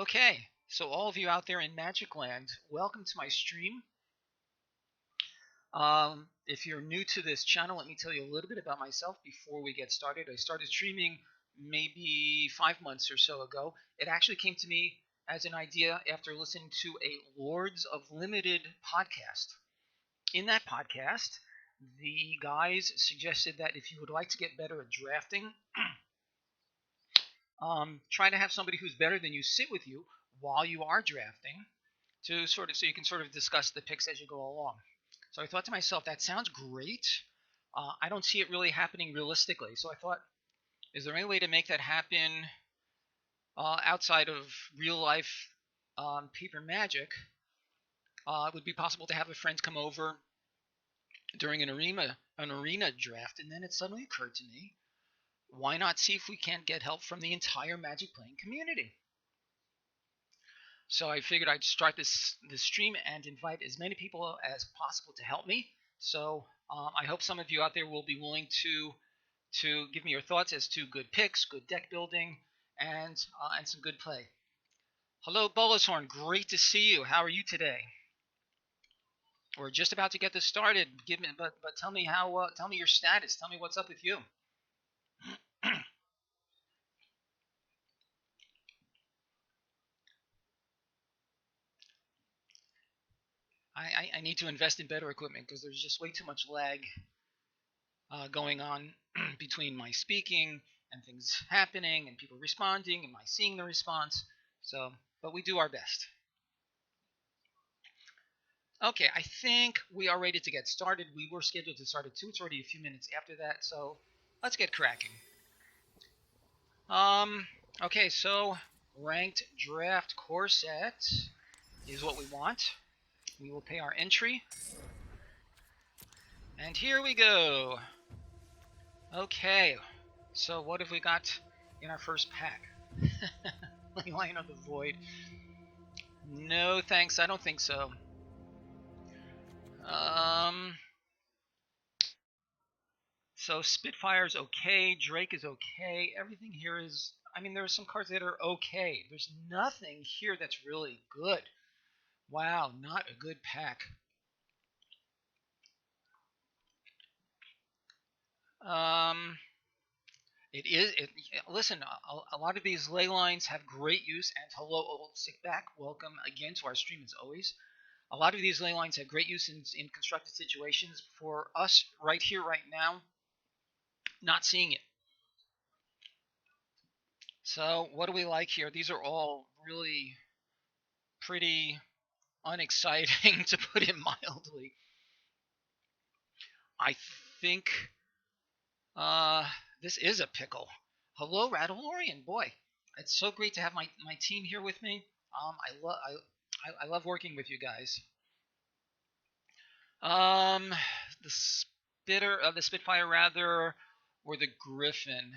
Okay, so all of you out there in Magic Land, welcome to my stream. If you're new to this channel, let me tell you a little bit about myself before we get started. I started streaming maybe 5 months or so ago. It actually came to me as an idea after listening to a Lords of Limited podcast. In that podcast, the guys suggested that if you would like to get better at drafting, try to have somebody who's better than you sit with you while you are drafting so you can sort of discuss the picks as you go along. So I thought to myself, that sounds great. I don't see it really happening realistically. So I thought, is there any way to make that happen outside of real life paper magic? It would be possible to have a friend come over during an arena draft, and then it suddenly occurred to me, why not see if we can't get help from the entire Magic playing community? So I figured I'd start this stream and invite as many people as possible to help me. So I hope some of you out there will be willing to give me your thoughts as to good picks, good deck building, and some good play. Hello, Bullishorn. Great to see you. How are you today? We're just about to get this started. But tell me tell me your status. Tell me what's up with you. I need to invest in better equipment because there's just way too much lag going on between my speaking and things happening and people responding and my seeing the response. So, but we do our best. Okay, I think we are ready to get started. We were scheduled to start at 2. It's already a few minutes after that, so let's get cracking. Okay, so ranked draft core set is what we want. We will pay our entry. And here we go. Okay, so what have we got in our first pack? Lion of the Void. No thanks, I don't think so. So Spitfire's okay, Drake is okay, everything here is, I mean, there are some cards that are okay. There's nothing here that's really good. Wow, not a good pack. Listen, a lot of these ley lines have great use, and hello, old sickback. Welcome again to our stream as always. A lot of these ley lines have great use in constructed situations. For us right here, right now, not seeing it. So what do we like here? These are all really pretty unexciting, to put it mildly. I think this is a pickle. Hello, Radalorian. Boy, it's so great to have my team here with me. I love working with you guys. The Spitfire rather, or the Griffin.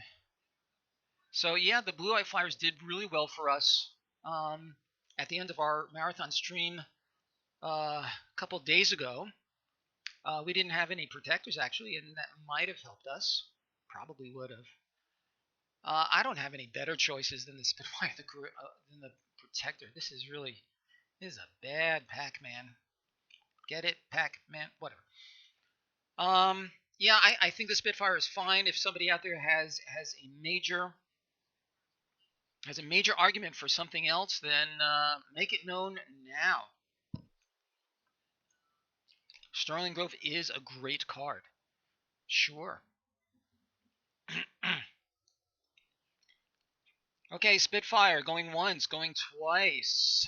So yeah, the Blue Eye Flyers did really well for us. At the end of our marathon stream a couple days ago, we didn't have any protectors actually, and that might have helped us. Probably would have. I don't have any better choices than the Spitfire than the Protector. This is a bad pack, man. Get it, pack, man, whatever. Yeah, I think the Spitfire is fine. If somebody out there has a major argument for something else, then make it known now. Sterling Grove is a great card. Sure. Okay, Spitfire, going once, going twice.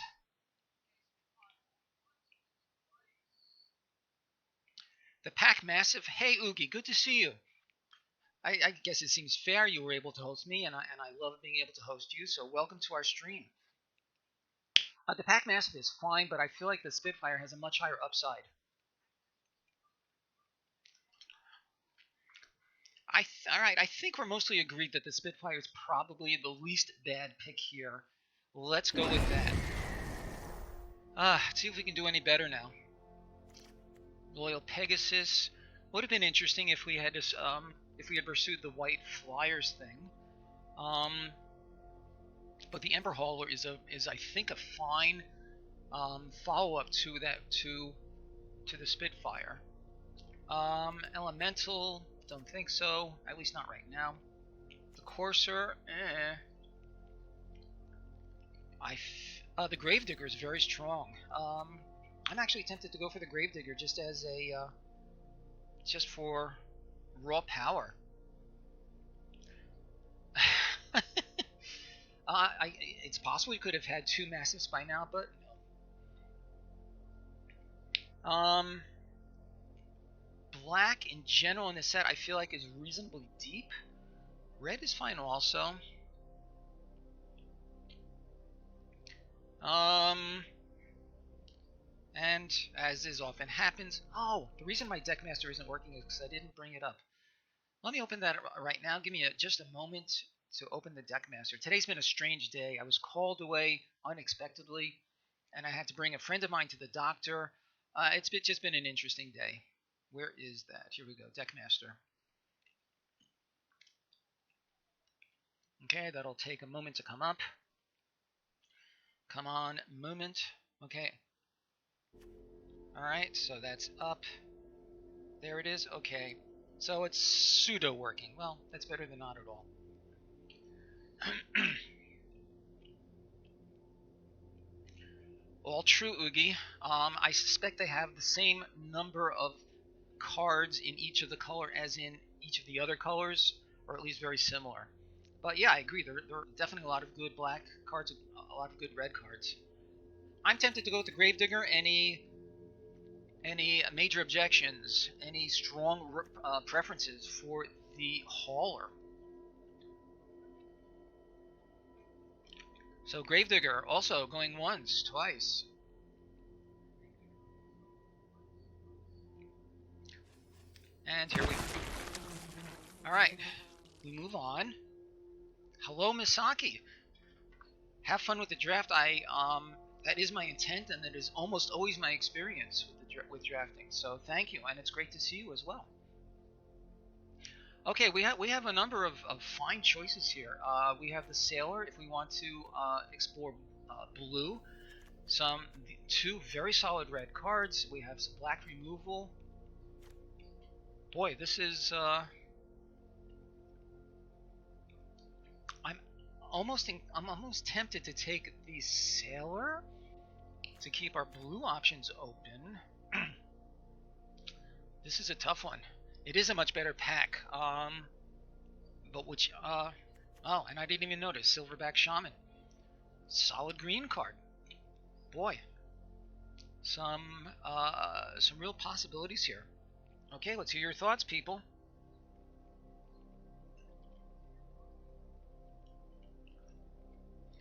The Pack Massive. Hey, Oogie, good to see you. I guess it seems fair you were able to host me, and I love being able to host you, so welcome to our stream. The Pack Massive is fine, but I feel like the Spitfire has a much higher upside. Alright, I think we're mostly agreed that the Spitfire is probably the least bad pick here. Let's go with that. Let's see if we can do any better now. Loyal Pegasus would have been interesting if we had pursued the White Flyers thing. But the Ember Hauler is I think a fine follow-up to the Spitfire. Elemental, don't think so. At least not right now. The Courser, the Gravedigger is very strong. I'm actually tempted to go for the Gravedigger just as just for raw power. It's possible you could have had 2 massives by now, but black in general in the set I feel like is reasonably deep. Red is fine also. And as is often happens, the reason my Deckmaster isn't working is because I didn't bring it up. Let me open that right now. Give me just a moment to open the Deckmaster. Today's been a strange day. I was called away unexpectedly, and I had to bring a friend of mine to the doctor. It's just been an interesting day. Where is that? Here we go, Deckmaster. Okay, that'll take a moment to come up. Come on, moment. Okay. Alright, so that's up. There it is. Okay. So it's pseudo working. Well, that's better than not at all. All true, Oogie. I suspect they have the same number of cards in each of the color as in each of the other colors, or at least very similar. But yeah, I agree. There are definitely a lot of good black cards, a lot of good red cards. I'm tempted to go with the Gravedigger. Any major objections? Any strong preferences for the Hauler? So Gravedigger also going once, twice. And here we go. Alright, we move on. Hello, Misaki. Have fun with the draft. That is my intent, and that is almost always my experience with drafting. So thank you, and it's great to see you as well. Okay, we have a number of fine choices here. We have the Sailor if we want to explore blue. Two very solid red cards. We have some black removal. Boy, this is I'm almost tempted to take the Sailor to keep our blue options open. This is a tough one. It is a much better pack. But which oh, and I didn't even notice Silverback Shaman. Solid green card. Boy. Some real possibilities here. Okay, let's hear your thoughts, people.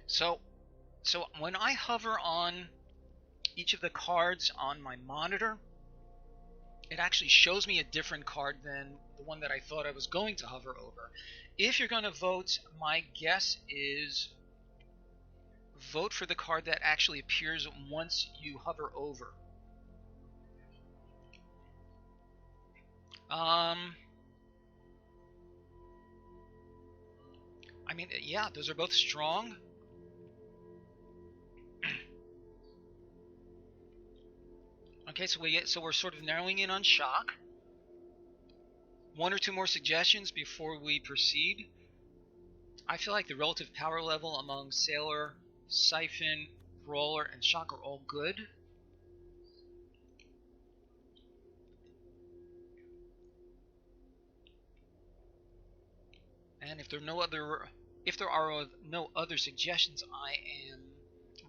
So when I hover on each of the cards on my monitor, it actually shows me a different card than the one that I thought I was going to hover over. If you're going to vote, my guess is vote for the card that actually appears once you hover over. I mean, yeah, those are both strong. Okay, so we're sort of narrowing in on shock. One or two more suggestions before we proceed. I feel like the relative power level among Sailor, Siphon, Brawler, and Shock are all good. And if there are no other suggestions, I am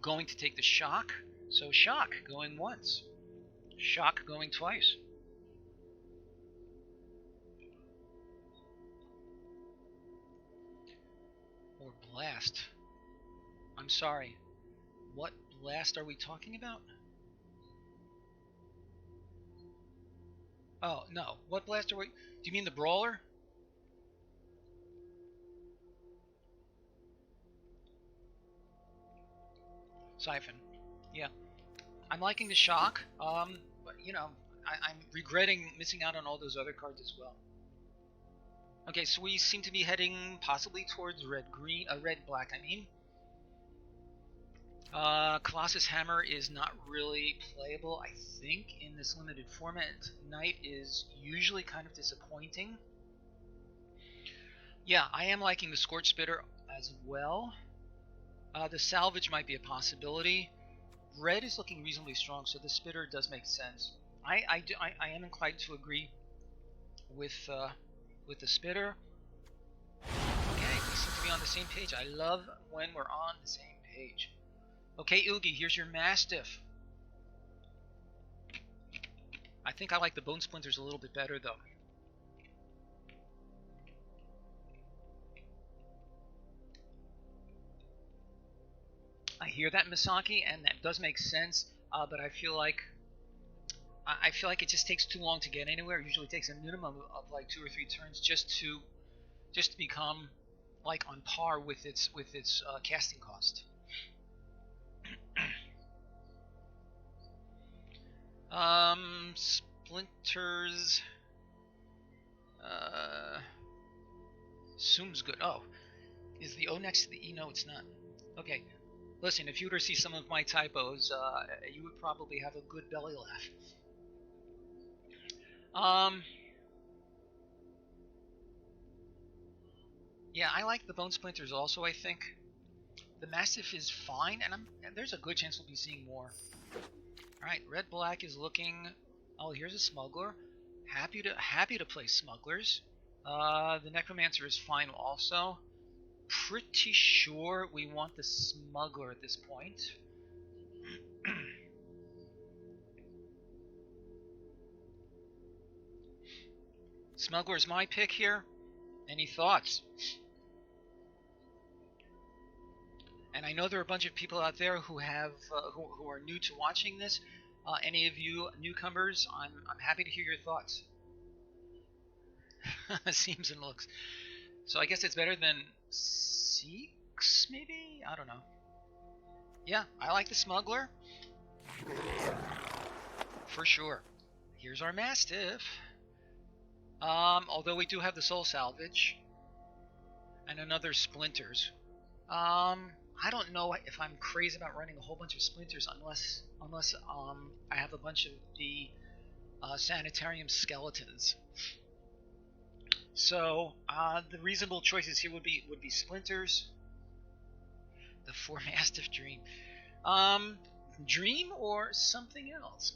going to take the Shock. So Shock going once. Shock going twice. Or Blast. I'm sorry. What Blast are we talking about? Oh, no. What Blast are we... Do you mean the Brawler? Siphon. Yeah. I'm liking the Shock. But, you know, I'm regretting missing out on all those other cards as well. Okay, so we seem to be heading possibly towards red-black, I mean. Colossus Hammer is not really playable, I think, in this limited format. Knight is usually kind of disappointing. Yeah, I am liking the Scorch Spitter as well. The Salvage might be a possibility. Red is looking reasonably strong, so the Spitter does make sense. I am inclined to agree with the Spitter. Okay, we seem to be on the same page. I love when we're on the same page. Okay, Oogie, here's your Mastiff. I think I like the Bone Splinters a little bit better, though. I hear that, Misaki, and that does make sense, but I feel like it just takes too long to get anywhere. It usually takes a minimum of like 2 or 3 turns just to become like on par with its casting cost. Splinters. Zoom's good. Oh, is the O next to the E? No, it's not. Okay. Listen, if you were to see some of my typos, you would probably have a good belly laugh. Yeah, I like the Bone Splinters also, I think. The Mastiff is fine, and there's a good chance we'll be seeing more. Alright, Red-Black is looking... Oh, here's a Smuggler. Happy to play Smugglers. The Necromancer is fine also. Pretty sure we want the Smuggler at this point. Smuggler is my pick here. Any thoughts? And I know there are a bunch of people out there who have who are new to watching this. Any of you newcomers, I'm happy to hear your thoughts. Seems and looks. So I guess it's better than 6, maybe? I don't know. Yeah, I like the Smuggler. For sure. Here's our Mastiff. Although we do have the Soul Salvage. And another Splinters. I don't know if I'm crazy about running a whole bunch of Splinters unless I have a bunch of the Sanitarium Skeletons. So the reasonable choices here would be Splinters, the 4 Mastiff Dream, Dream or something else.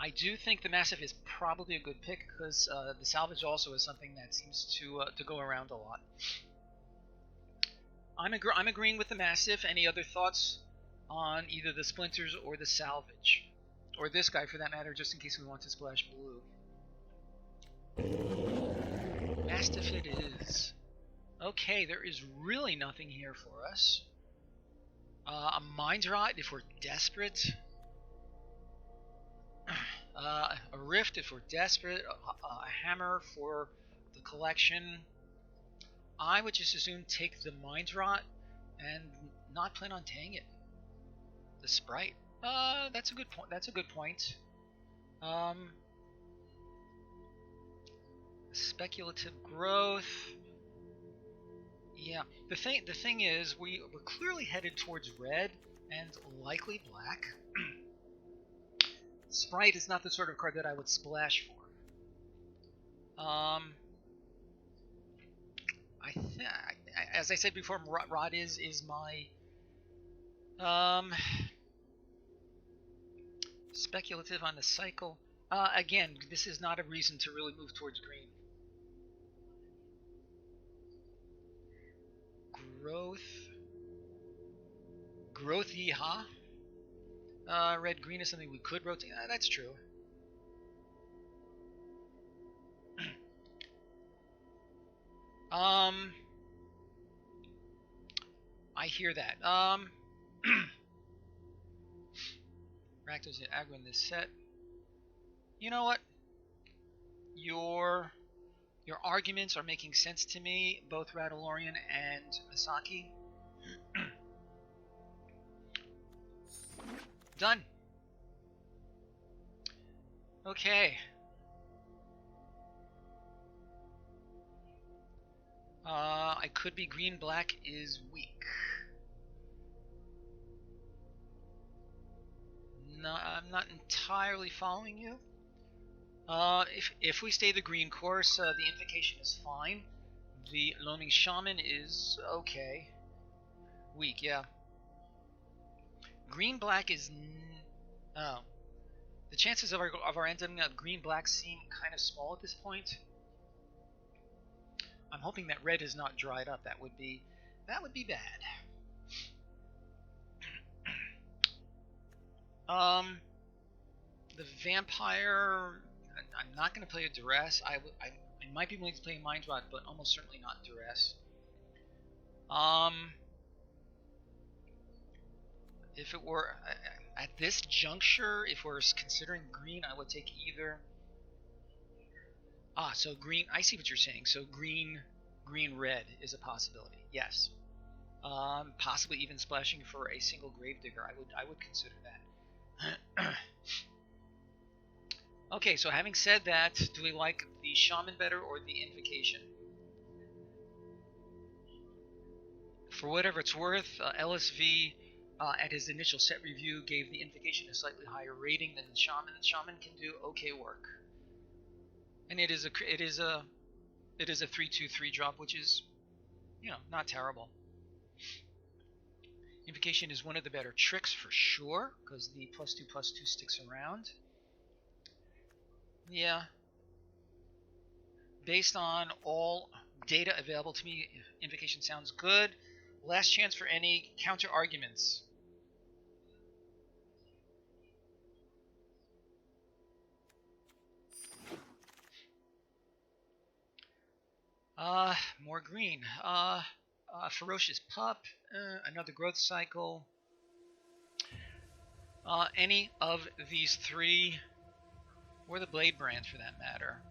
I do think the Mastiff is probably a good pick because the Salvage also is something that seems to go around a lot. I'm agreeing with the Mastiff. Any other thoughts on either the Splinters or the Salvage? Or this guy, for that matter, just in case we want to splash blue. Mastiff it is. Okay, there is really nothing here for us. A Mind Rot if we're desperate. A Rift if we're desperate. A Hammer for the collection. I would just as soon take the Mind Rot and not plan on taying it. The Sprite. That's a good point. That's a good point. Speculative growth. Yeah. The thing is, we're clearly headed towards red and likely black. Sprite is not the sort of card that I would splash for. As I said before, Rod is my speculative on the cycle. Again, this is not a reason to really move towards green. Growth, yeehaw. Red green is something we could rotate. That's true. I hear that. Rakdos aggro in this set. You know what? Your arguments are making sense to me, both Radalorian and Misaki. Done. Okay. I could be green-black is weak. No, I'm not entirely following you. If we stay the green course, the invocation is fine. The loaming shaman is okay. Weak, yeah. Green-black is... oh. The chances of our ending up green-black seem kind of small at this point. I'm hoping that red is not dried up. That would be bad. The vampire. I'm not going to play a duress. I might be willing to play a mind rot, but almost certainly not duress. If it were at this juncture, if we're considering green, I would take either. So green. I see what you're saying. So green, red is a possibility. Yes. Possibly even splashing for a single gravedigger. I would consider that. Okay, so having said that, do we like the shaman better or the invocation? For whatever it's worth, LSV at his initial set review gave the invocation a slightly higher rating than the shaman. The shaman can do okay work, and it is a 3/2/3 drop, which is, not terrible. Invocation is one of the better tricks for sure, because the +2/+2 sticks around. Yeah. Based on all data available to me, invocation sounds good. Last chance for any counter arguments. More green. Ferocious pup. Another growth cycle. Any of these three, or the blade brand for that matter.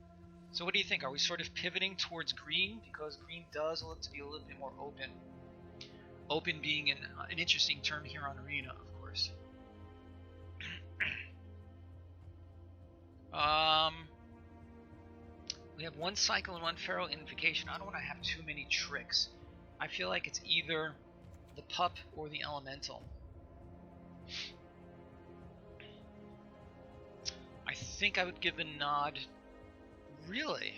So what do you think? Are we sort of pivoting towards green? Because green does look to be a little bit more open. Open being an interesting term here on Arena, of course. We have one cycle and one feral invocation. I don't want to have too many tricks. I feel like it's either the pup or the elemental. I think I would give a nod. Really?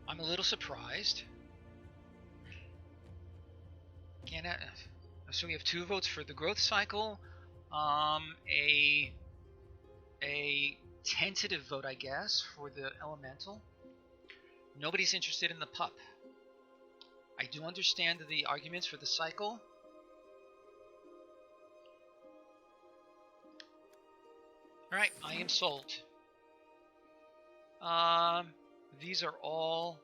I'm a little surprised. So we have 2 votes for the growth cycle. A tentative vote, I guess, for the elemental. Nobody's interested in the pup. I do understand the arguments for the cycle. Alright, I am sold. These are all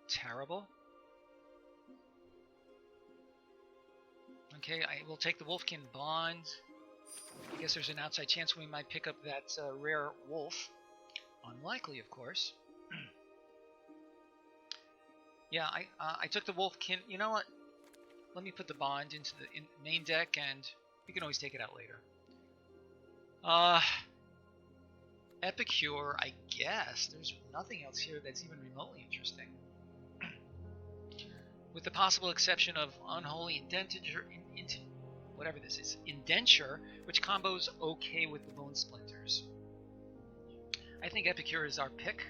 terrible. Okay, I will take the Wolfkin Bond. I guess there's an outside chance we might pick up that rare wolf. Unlikely, of course. Yeah, I took the Wolfkin. You know what? Let me put the Bond into the main deck, and we can always take it out later. Epicure, I guess. There's nothing else here that's even remotely interesting. With the possible exception of Unholy Indenture, whatever this is, Indenture, which combos okay with the Bone Splinters. I think Epicure is our pick.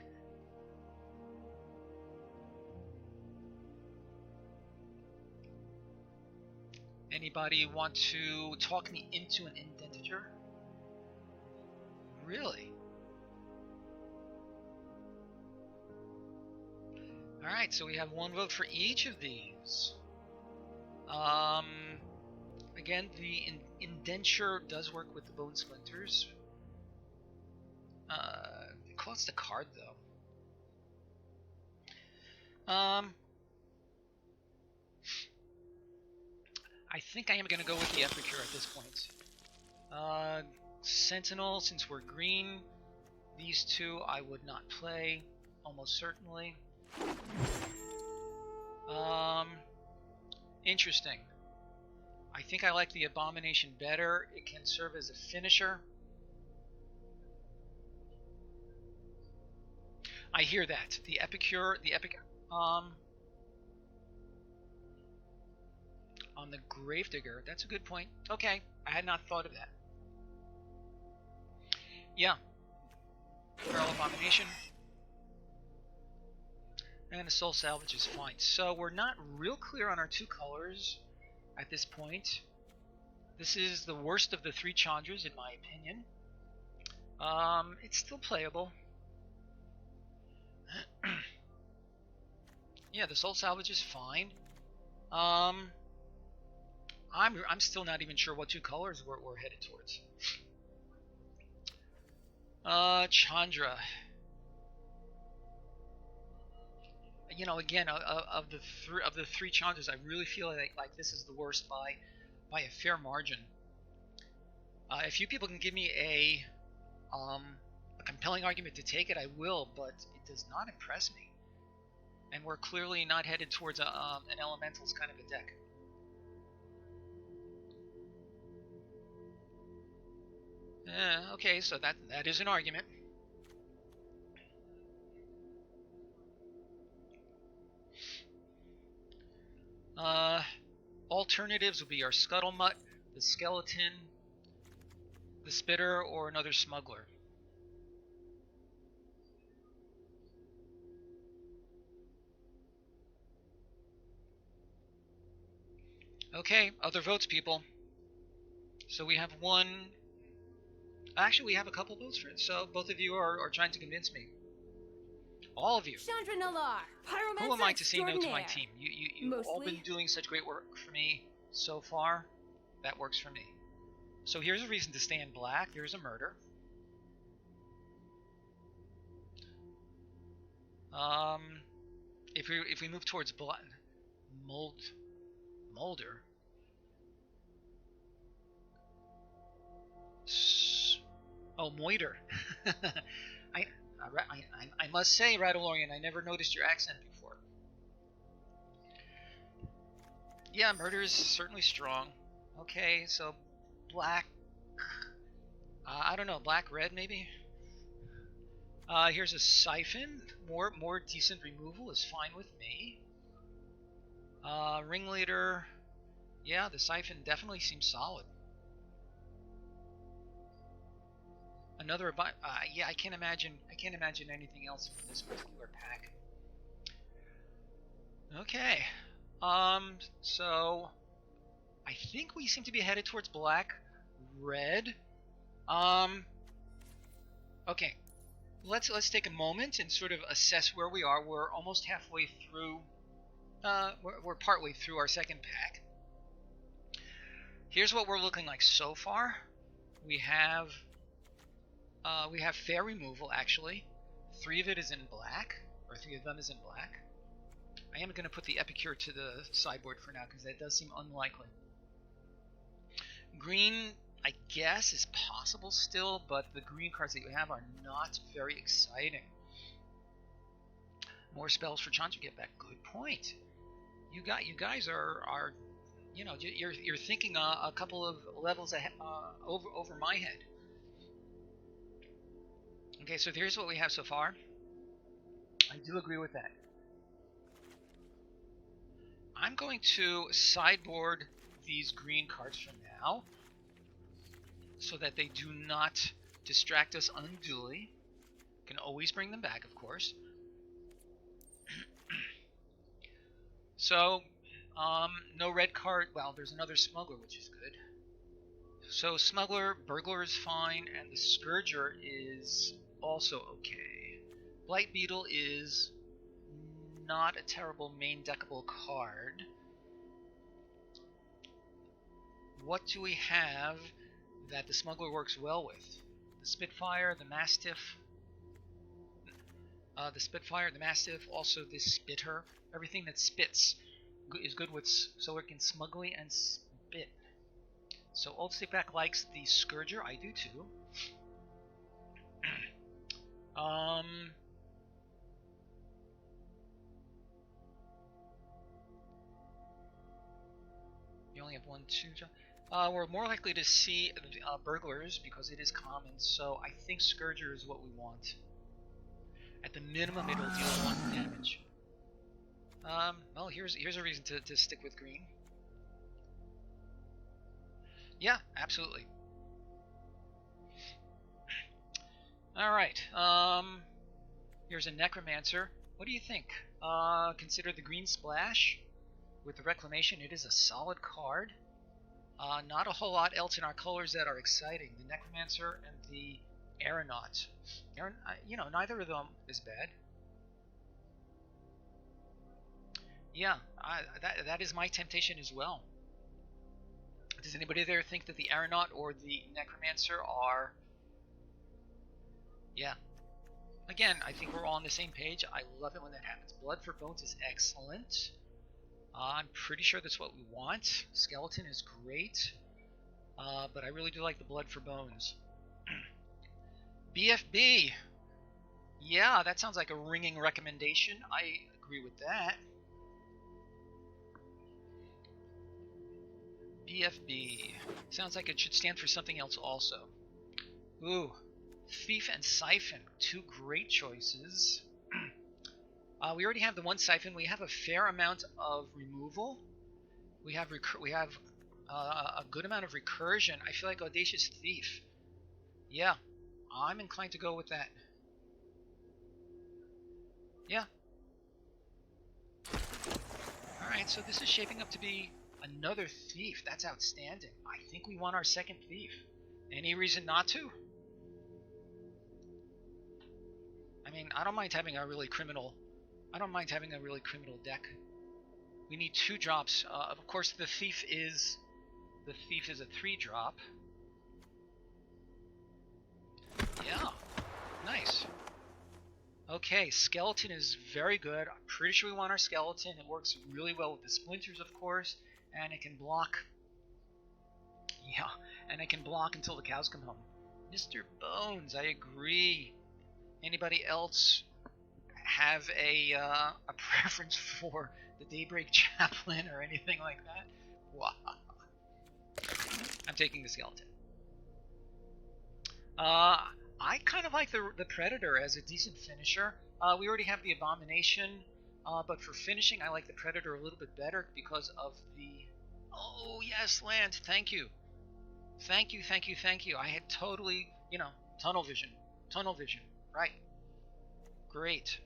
Anybody want to talk me into an Indenture? Really? Alright, so we have 1 vote for each of these. Again, the Indenture does work with the Bone Splinters. It costs a card, though. I think I am going to go with the Epicure at this point. Sentinel, since we're green, these 2 I would not play, almost certainly. Interesting. I think I like the Abomination better. It can serve as a finisher. I hear that. The epic, on the Gravedigger. That's a good point. Okay, I had not thought of that. Yeah. Feral Abomination. And the Soul Salvage is fine. So we're not real clear on our two colors at this point. This is the worst of the three Chandras, in my opinion. It's still playable. Yeah, the Soul Salvage is fine. I'm still not even sure what two colors we're headed towards. Chandra. You know, again, of the three Chandras, I really feel like this is the worst by a fair margin. If you people can give me a compelling argument to take it, I will, but it does not impress me. And we're clearly not headed towards an elementals kind of a deck. Okay, so that is an argument. Alternatives would be our Scuttlemutt, the Skeleton, the Spitter, or another Smuggler. Okay, other votes, people. So we have one. Actually, we have a couple votes for it. So both of you are trying to convince me. All of you. Chandra Nalar, Who am I to say no to my team? You've all been doing such great work for me so far. That works for me. So here's a reason to stay in black. There's a murder. If we move towards black, Molder. Oh, Moiter. I must say, Radalorian, I never noticed your accent before. Yeah, murder is certainly strong. Okay, so black. I don't know, black-red maybe. Here's a Siphon. More decent removal is fine with me. Ringleader. Yeah, the Siphon definitely seems solid. Another yeah, I can't imagine anything else from this particular pack. Okay. So I think we seem to be headed towards black, red. Okay. Let's take a moment and sort of assess where we are. We're almost halfway through. We're partway through our second pack. Here's what we're looking like so far. We have fair removal, actually. 3 of it is in black, or 3 of them is in black. I am going to put the Epicure to the sideboard for now, because that does seem unlikely. Green, I guess, is possible still, but the green cards that you have are not very exciting. More spells for Chandra get back. Good point. You guys are you know, you're thinking a couple of levels ahead, over my head. Okay, so here's what we have so far. I do agree with that. I'm going to sideboard these green cards for now, so that they do not distract us unduly. Can always bring them back, of course. So, no red card. Well, there's another Smuggler, which is good. So Smuggler, Burglar is fine, and the Scourger is also okay. Blight Beetle is not a terrible main deckable card. What do we have that the Smuggler works well with? The Spitfire, the Mastiff. Also the Spitter. Everything that spits is good with, so it can Smuggly and Spit. So Old Stickback likes the Scourger. I do too. You only have 1, 2. We're more likely to see Burglars because it is common, so I think Scourger is what we want. At the minimum, it'll deal 1 damage. Well, here's a reason to stick with green. Yeah, absolutely. Alright, here's a Necromancer. What do you think? Consider the green splash. With the Reclamation, it is a solid card. Not a whole lot else in our colors that are exciting. The Necromancer and the Aeronaut. You know, neither of them is bad. Yeah, that is my temptation as well. Does anybody there think that the Aeronaut or the Necromancer are... Yeah. Again, I think we're all on the same page. I love it when that happens. Blood for Bones is excellent. I'm pretty sure that's what we want. Skeleton is great. But I really do like the Blood for Bones. BFB! Yeah, that sounds like a ringing recommendation. I agree with that. BFB. Sounds like it should stand for something else also. Ooh. Thief and Siphon. 2 great choices. We already have the 1 Siphon. We have a fair amount of removal. We have a good amount of recursion. I feel like Audacious Thief. Yeah. I'm inclined to go with that. Yeah. Alright, so this is shaping up to be another Thief. That's outstanding. I think we want our second Thief. Any reason not to? I mean, I don't mind having a really criminal deck. We need 2 drops. Of course, the Thief is a 3-drop. Yeah, nice. Okay, Skeleton is very good. I'm pretty sure we want our Skeleton. It works really well with the Splinters, of course, and it can block. Yeah, and it can block until the cows come home. Mr. Bones, I agree. Anybody else have a preference for the Daybreak Chaplain or anything like that? Wow. I'm taking the Skeleton. I kind of like the Predator as a decent finisher. We already have the Abomination, but for finishing, I like the Predator a little bit better because of the... Oh, yes, Land, thank you. Thank you. I had totally, tunnel vision, right. Great.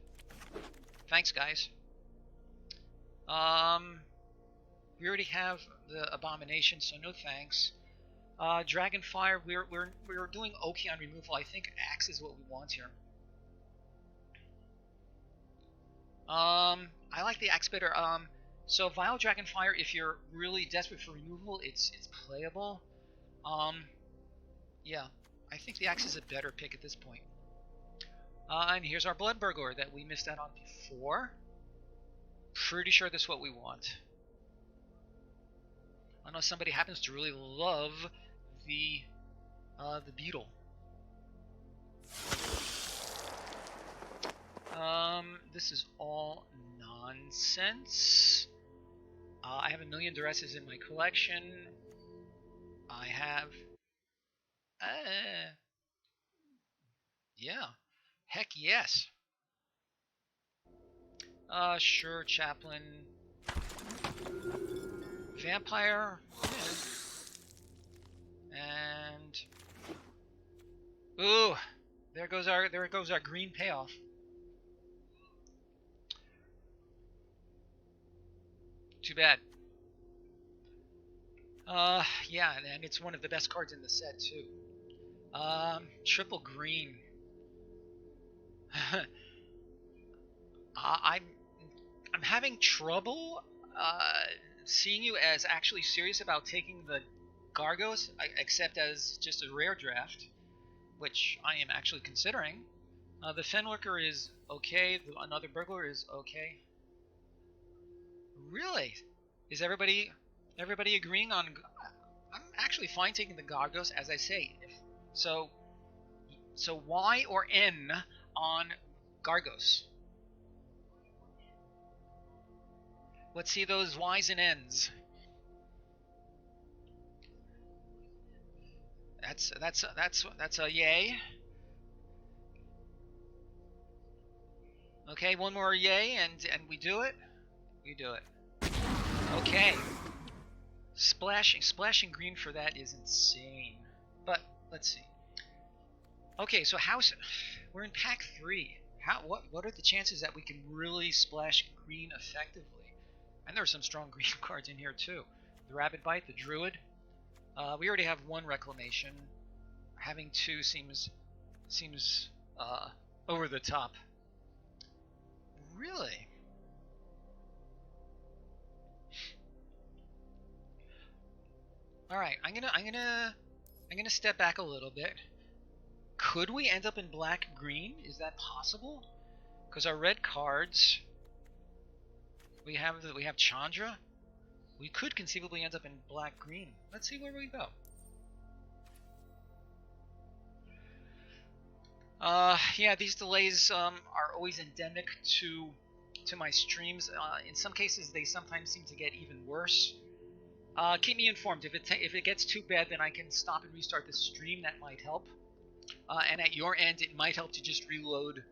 Thanks, guys. We already have the Abomination, so no thanks. Dragonfire, we're doing okay on removal. I think Axe is what we want here. I like the Axe better. So Vile Dragonfire, if you're really desperate for removal, it's playable. Yeah, I think the Axe is a better pick at this point. And here's our Blood Burglar that we missed out on before. Pretty sure that's what we want. Unless somebody happens to really love the Beetle. This is all nonsense. I have 1,000,000 Duresses in my collection. I have... yeah. Heck yes. Sure, Chaplain. Vampire. Yeah. And... ooh! There goes our green payoff. Too bad. Yeah, and it's one of the best cards in the set, too. Triple green. I'm having trouble seeing you as actually serious about taking the Gargos, except as just a rare draft, which I am actually considering. The Fenwicker is okay. Another Burglar is okay. Really? Is everybody agreeing on? I'm actually fine taking the Gargos, as I say. So Y or N on Gargos? Let's see those Y's and N's. That's a yay. Okay, one more yay, and we do it. We do it. Okay. Splashing green for that is insane. But let's see. Okay, so we're in pack 3. What are the chances that we can really splash green effectively? And there are some strong green cards in here too. The Rabbit Bite, the Druid. We already have 1 Reclamation. Having 2 seems over the top. Really? All right, I'm gonna step back a little bit. Could we end up in black-green? Is that possible? Because our red cards, we have Chandra. We could conceivably end up in black-green. Let's see where we go. Yeah, these delays are always endemic to my streams. In some cases, they sometimes seem to get even worse. Keep me informed. If it gets too bad, then I can stop and restart the stream. That might help. And at your end, it might help to just reload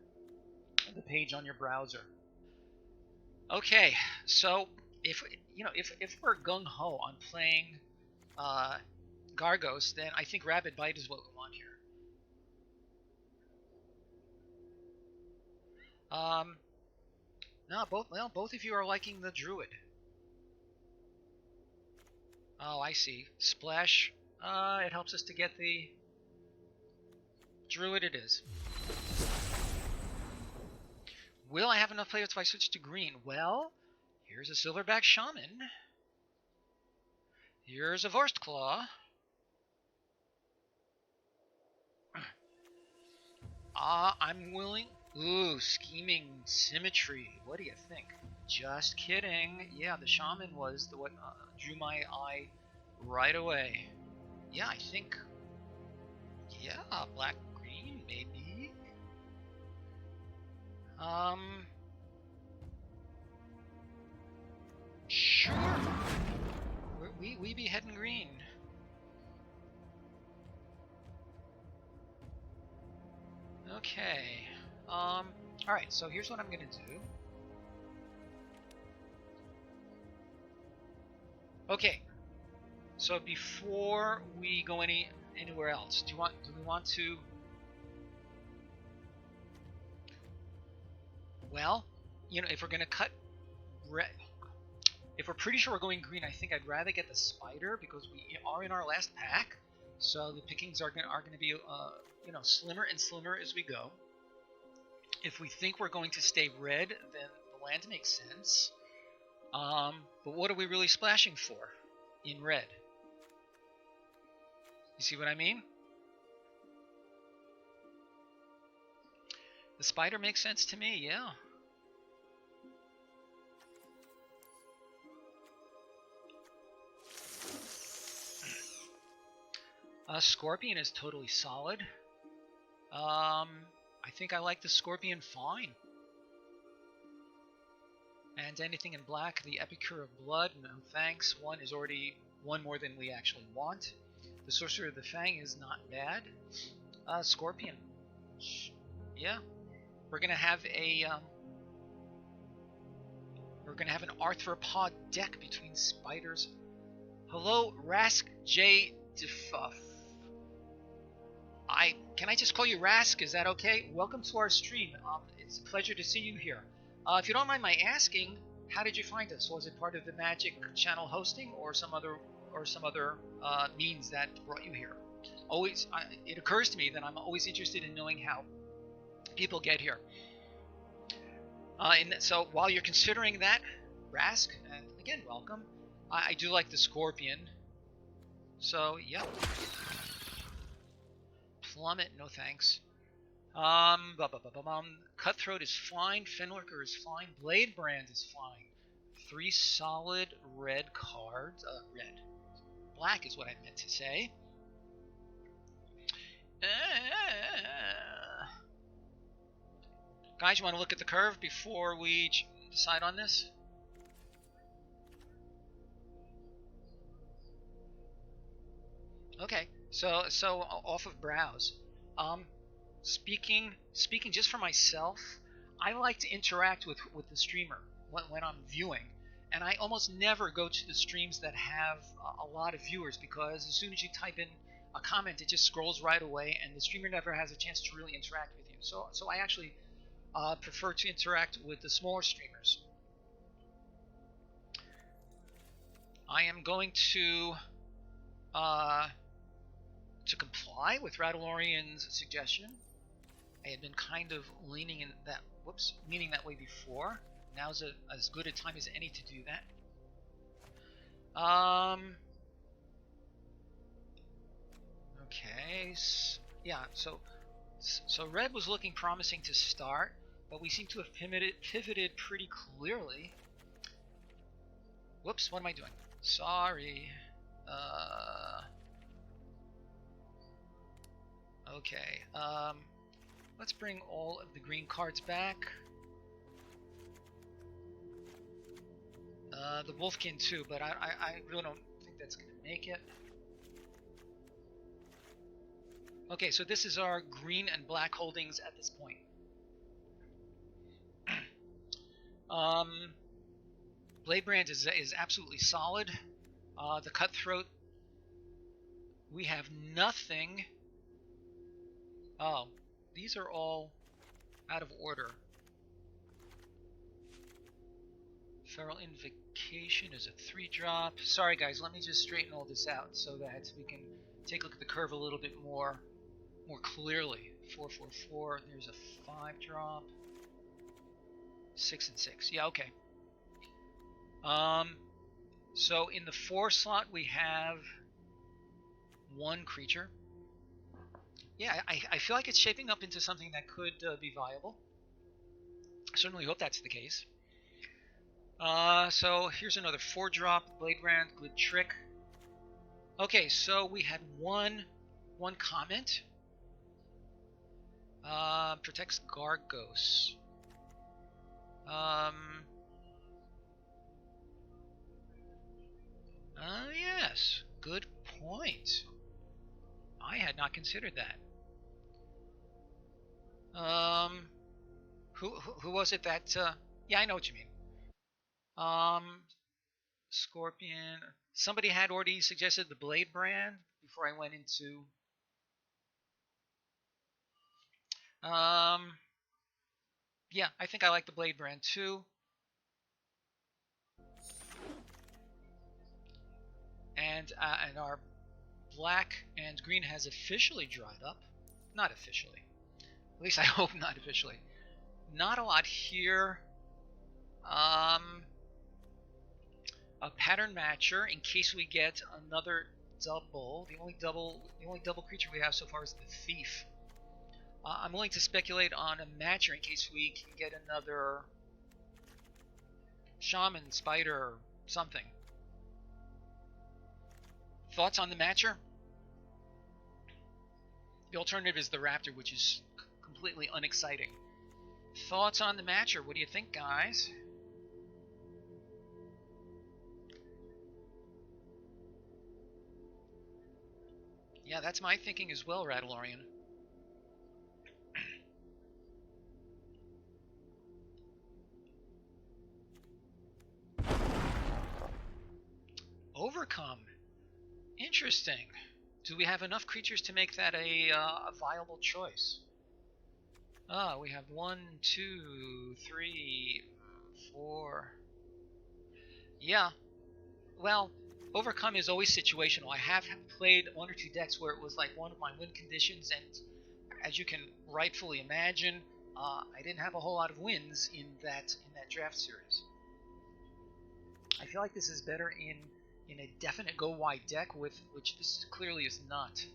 the page on your browser. Okay, so if we're gung ho on playing Gargos, then I think Rabbit Bite is what we want here. No, both of you are liking the Druid. Oh, I see. Splash. It helps us to get the Druid. It is. Will I have enough players if I switch to green? Well, here's a Silverback Shaman. Here's a Vorstclaw. I'm willing. Ooh, Scheming Symmetry. What do you think? Just kidding. Yeah, the Shaman was the what drew my eye right away. Yeah, I think. Yeah, black-green maybe. Sure. We be heading green. Okay. Alright, so here's what I'm gonna do. Okay. So before we go anywhere else, do we want to? Well, if we're gonna cut red, if we're pretty sure we're going green, I think I'd rather get the spider because we are in our last pack. So the pickings are gonna be slimmer and slimmer as we go. If we think we're going to stay red, then the land makes sense. But what are we really splashing for in red? You see what I mean? The spider makes sense to me, yeah. Scorpion is totally solid. I think I like the Scorpion fine. And anything in black, the Epicure of Blood, no thanks. One is already one more than we actually want. The Sorcerer of the Fang is not bad. Scorpion. Yeah. We're gonna have an arthropod deck between spiders. Hello, Rask J. Defuff. Can I just call you Rask? Is that okay? Welcome to our stream. It's a pleasure to see you here. If you don't mind my asking, how did you find us? Was it part of the Magic channel hosting, or some other means that brought you here? It occurs to me that I'm always interested in knowing how people get here. So while you're considering that, Rask, and again, welcome. I do like the Scorpion. So yeah. Plummet, no thanks. Cutthroat is fine. Fenlurker is fine. Bladebrand is fine. 3 solid red cards. Red. Black is what I meant to say. Guys, you want to look at the curve before we decide on this? Okay, so off of browse. Speaking just for myself, I like to interact with the streamer when I'm viewing, and I almost never go to the streams that have a lot of viewers, because as soon as you type in a comment, it just scrolls right away, and the streamer never has a chance to really interact with you. So I actually prefer to interact with the smaller streamers. I am going to comply with Radalorian's suggestion. I had been kind of leaning that way before. Now's as good a time as any to do that. Okay. Yeah. So red was looking promising to start, but we seem to have pivoted pretty clearly. Whoops. What am I doing? Sorry. Okay. Let's bring all of the green cards back. The Wolfkin too, but I really don't think that's going to make it. Okay, so this is our green and black holdings at this point. Bladebrand is absolutely solid. The Cutthroat, we have nothing. Oh, these are all out of order. Feral Invocation is a 3-drop. Sorry guys, let me just straighten all this out so that we can take a look at the curve a little bit more clearly. 4/4/4, there's a 5-drop. 6 and 6. Yeah, okay. So in the 4 slot we have 1 creature. Yeah, I feel like it's shaping up into something that could be viable. I certainly hope that's the case. So here's another 4-drop, Bladebrand, good trick. Okay, so we had one comment. Protects Gargos. Yes, good point. I had not considered that. Who was it that? Yeah, I know what you mean. Scorpion. Somebody had already suggested the Bladebrand before I went into. Yeah, I think I like the Bladebrand too. And our black and green has officially dried up. Not officially. At least I hope not officially. Not a lot here. A pattern matcher in case we get another double. The only double creature we have so far is the Thief. I'm willing to speculate on a matcher in case we can get another Shaman, Spider, something. Thoughts on the matcher? The alternative is the Raptor, which is completely unexciting. Thoughts on the matcher? What do you think, guys? Yeah, that's my thinking as well, Radalorian. Overcome. Interesting. Do we have enough creatures to make that a viable choice? We have 1, 2, 3, 4. Yeah. Well, Overcome is always situational. I have played 1 or 2 decks where it was like one of my win conditions, and as you can rightfully imagine, I didn't have a whole lot of wins in that draft series. I feel like this is better in a definite go wide deck, which this clearly is not.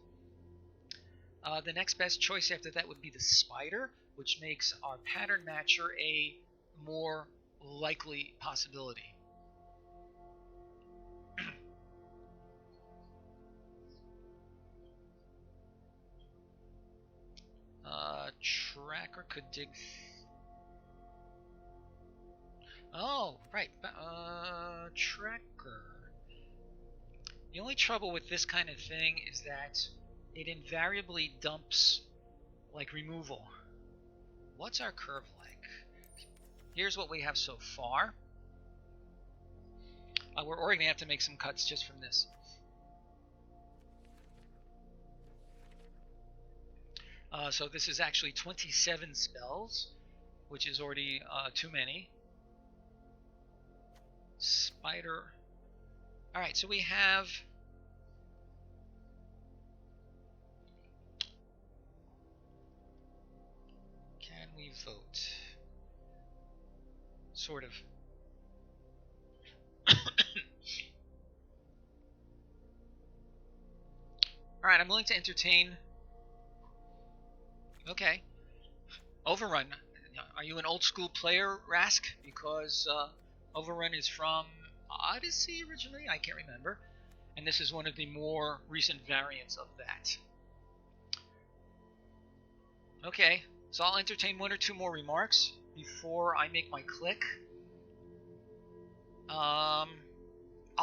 The next best choice after that would be the Spider, which makes our pattern matcher a more likely possibility. Tracker could dig. Oh, right. Tracker. The only trouble with this kind of thing is that it invariably dumps, like, removal. What's our curve like? here's what we have so far. We're already going to have to make some cuts just from this. So this is actually 27 spells, which is already too many. Spider. Alright, so we have... Can we vote? Sort of. Alright, I'm willing to entertain. Okay. Overrun. Are you an old school player, Rask? Because Overrun is from Odyssey originally? I can't remember. And this is one of the more recent variants of that. Okay, so I'll entertain one or two more remarks before I make my click. I'll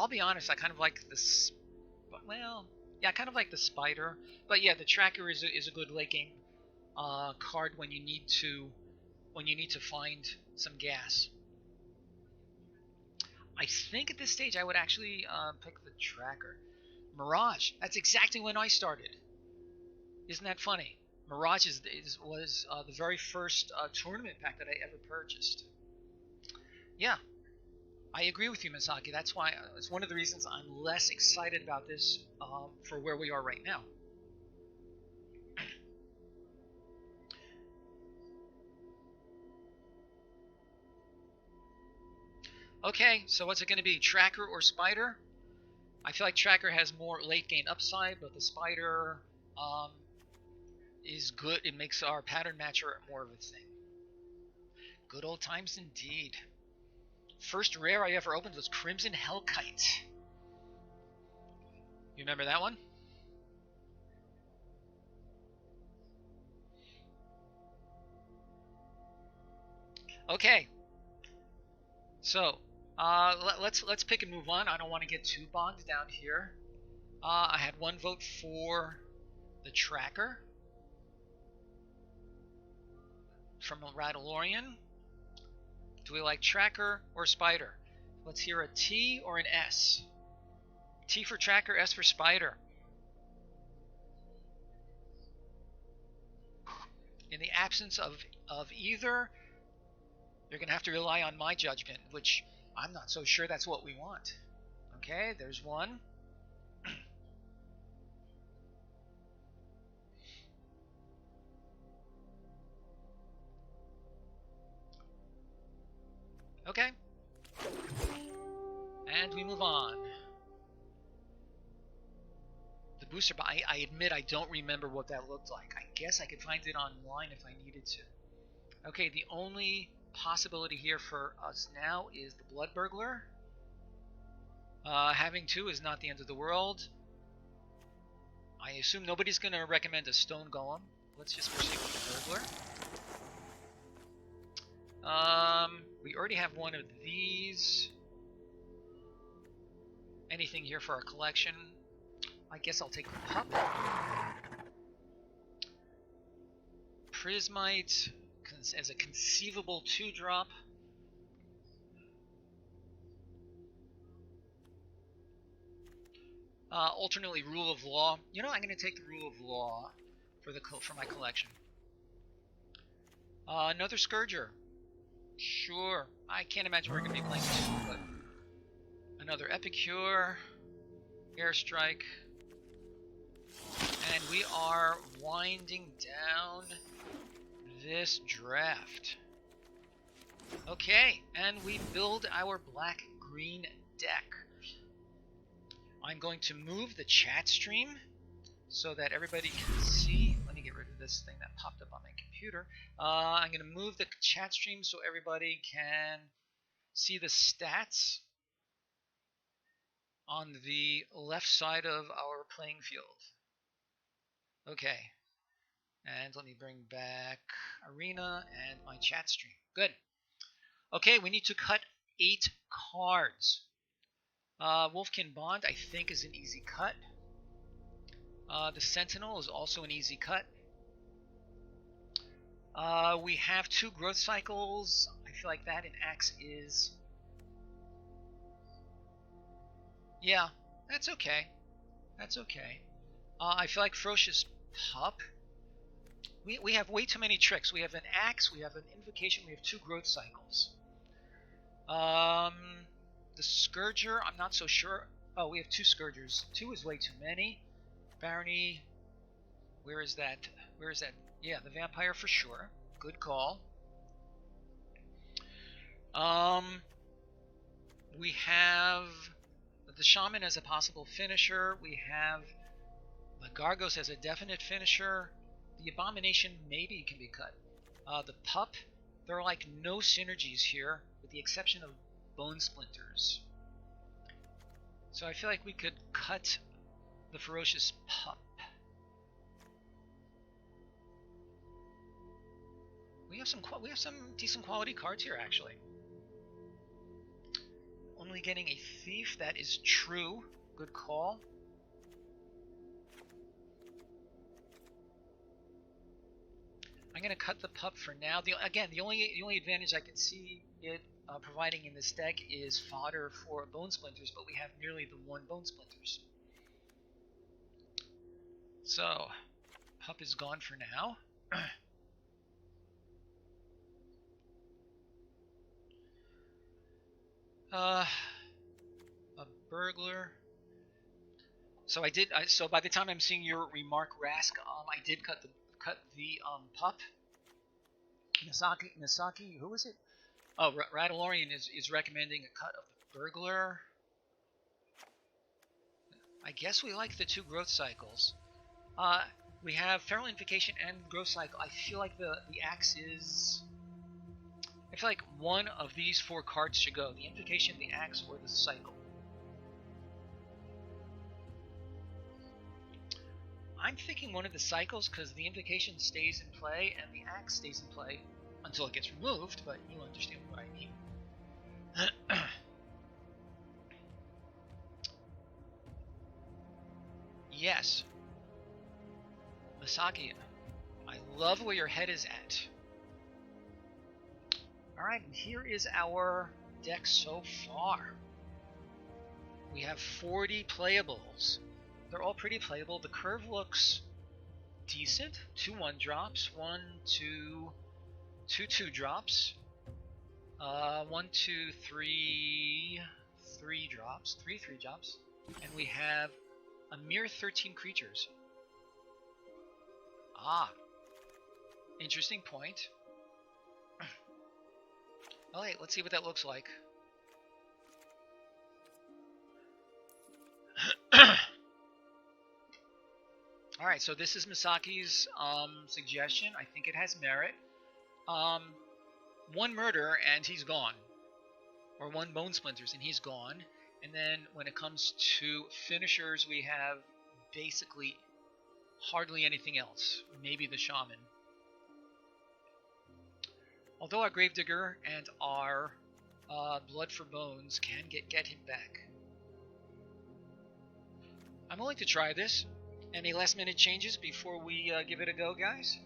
be honest, I kind of like this. Well, yeah, I kind of like the spider. But yeah, the tracker is a good late game card when you need to find some gas. I think at this stage I would actually pick the tracker. Mirage. That's exactly when I started. Isn't that funny? Mirage was the very first tournament pack that I ever purchased. Yeah, I agree with you, Misaki. That's why it's one of the reasons I'm less excited about this for where we are right now. Okay, so what's it going to be? Tracker or Spider? I feel like Tracker has more late game upside, but the Spider is good. It makes our pattern matcher more of a thing. Good old times indeed. First rare I ever opened was Crimson Hellkite. You remember that one? Okay. So, let's pick and move on. I don't want to get too bogged down here. I had one vote for the tracker from Radalorian. Do we like tracker or spider? Let's hear a T or an S. T for tracker, S for spider. In the absence of either, you're going to have to rely on my judgment, which I'm not so sure that's what we want. Okay, there's one. Okay. And we move on. The booster, but I admit I don't remember what that looked like. I guess I could find it online if I needed to. Okay, the only possibility here for us now is the Blood Burglar. Having two is not the end of the world. I assume nobody's going to recommend a Stone Golem. Let's just proceed with the Burglar. We already have one of these. Anything here for our collection? I guess I'll take the Pup. Prismite as a conceivable 2-drop. Alternately, Rule of Law. You know, I'm going to take the Rule of Law for my collection. Another Scourger. Sure. I can't imagine we're going to be playing two, but another Epicure, Airstrike, and we are winding down this draft. Okay, and we build our black-green deck. I'm going to move the chat stream so that everybody can see. Let me get rid of this thing that popped up on my computer. I'm going to move the chat stream so everybody can see the stats on the left side of our playing field. Okay. And let me bring back Arena and my chat stream. Good. Okay, we need to cut 8 cards. Wolfkin Bond, I think, is an easy cut. The Sentinel is also an easy cut. We have 2 growth cycles. I feel like that and axe is... Yeah, that's okay. That's okay. I feel like ferocious pup. We have way too many tricks. We have an axe, we have an invocation, we have 2 growth cycles. The Scourger, I'm not so sure. Oh, we have 2 Scourgers. 2 is way too many. Barony, where is that? Where is that? Yeah, the Vampire for sure. Good call. We have the Shaman as a possible finisher. We have the Gargos as a definite finisher. The Abomination maybe can be cut. The Pup, there are like no synergies here, with the exception of Bone Splinters. So I feel like we could cut the Ferocious Pup. We have some decent quality cards here, actually. Only getting a Thief, that is true. Good call. I'm going to cut the Pup for now. The only advantage I can see it providing in this deck is fodder for Bone Splinters, but we have merely the 1 Bone Splinters. So, Pup is gone for now. A Burglar. So so by the time I'm seeing your remark, Rask, I did cut the Pup. Misaki, who is it? Oh, Radalorian is recommending a cut of the Burglar. I guess we like the 2 growth cycles. We have Feral Invocation and growth cycle. I feel like the axe is... I feel like one of these 4 cards should go. The Invocation, the axe, or the cycle. I'm thinking one of the cycles because the Invocation stays in play and the axe stays in play until it gets removed, but you understand what I mean. Yes. Misaki, I love where your head is at. Alright, here is our deck so far. We have 40 playables. They're all pretty playable. The curve looks decent. 2 1-drops, 1, 2, 2 2-drops, 1, 2, 3 3-drops, 3 3-drops, and we have a mere 13 creatures. Ah, interesting point. Alright, let's see what that looks like. Alright, so this is Misaki's suggestion. I think it has merit. 1 murder and he's gone. Or 1 bone splinters and he's gone. And then when it comes to finishers, we have basically hardly anything else. Maybe the Shaman. Although our Gravedigger and our Blood for Bones can get him back. I'm willing to try this. Any last minute changes before we give it a go, guys?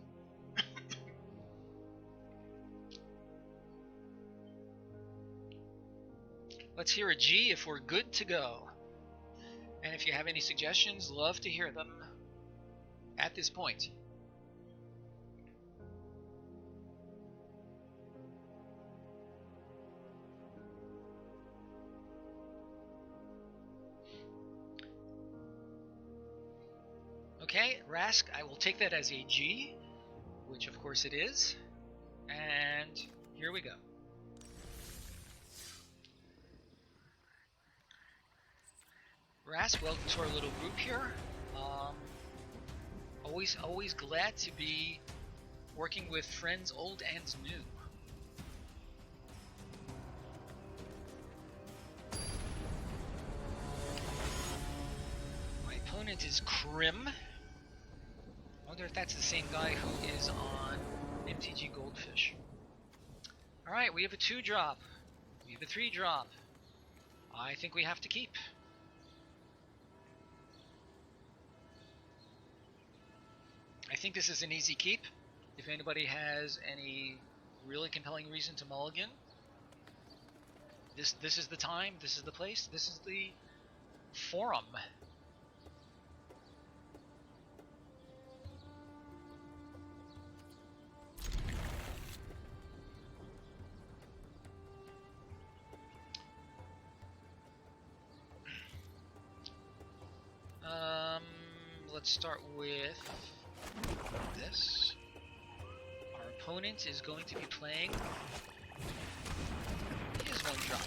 Let's hear a G if we're good to go. And if you have any suggestions, love to hear them at this point. Okay, Rask, I will take that as a G, which of course it is. And here we go. Rask, welcome to our little group here. Always glad to be working with friends old and new. My opponent is Krim. I wonder if that's the same guy who is on MTG Goldfish. Alright, we have a 2-drop. We have a 3-drop. I think we have to keep. I think this is an easy keep. If anybody has any really compelling reason to mulligan, This is the time. This is the place. This is the forum. Let's start with this. Our opponent is going to be playing his 1-drop.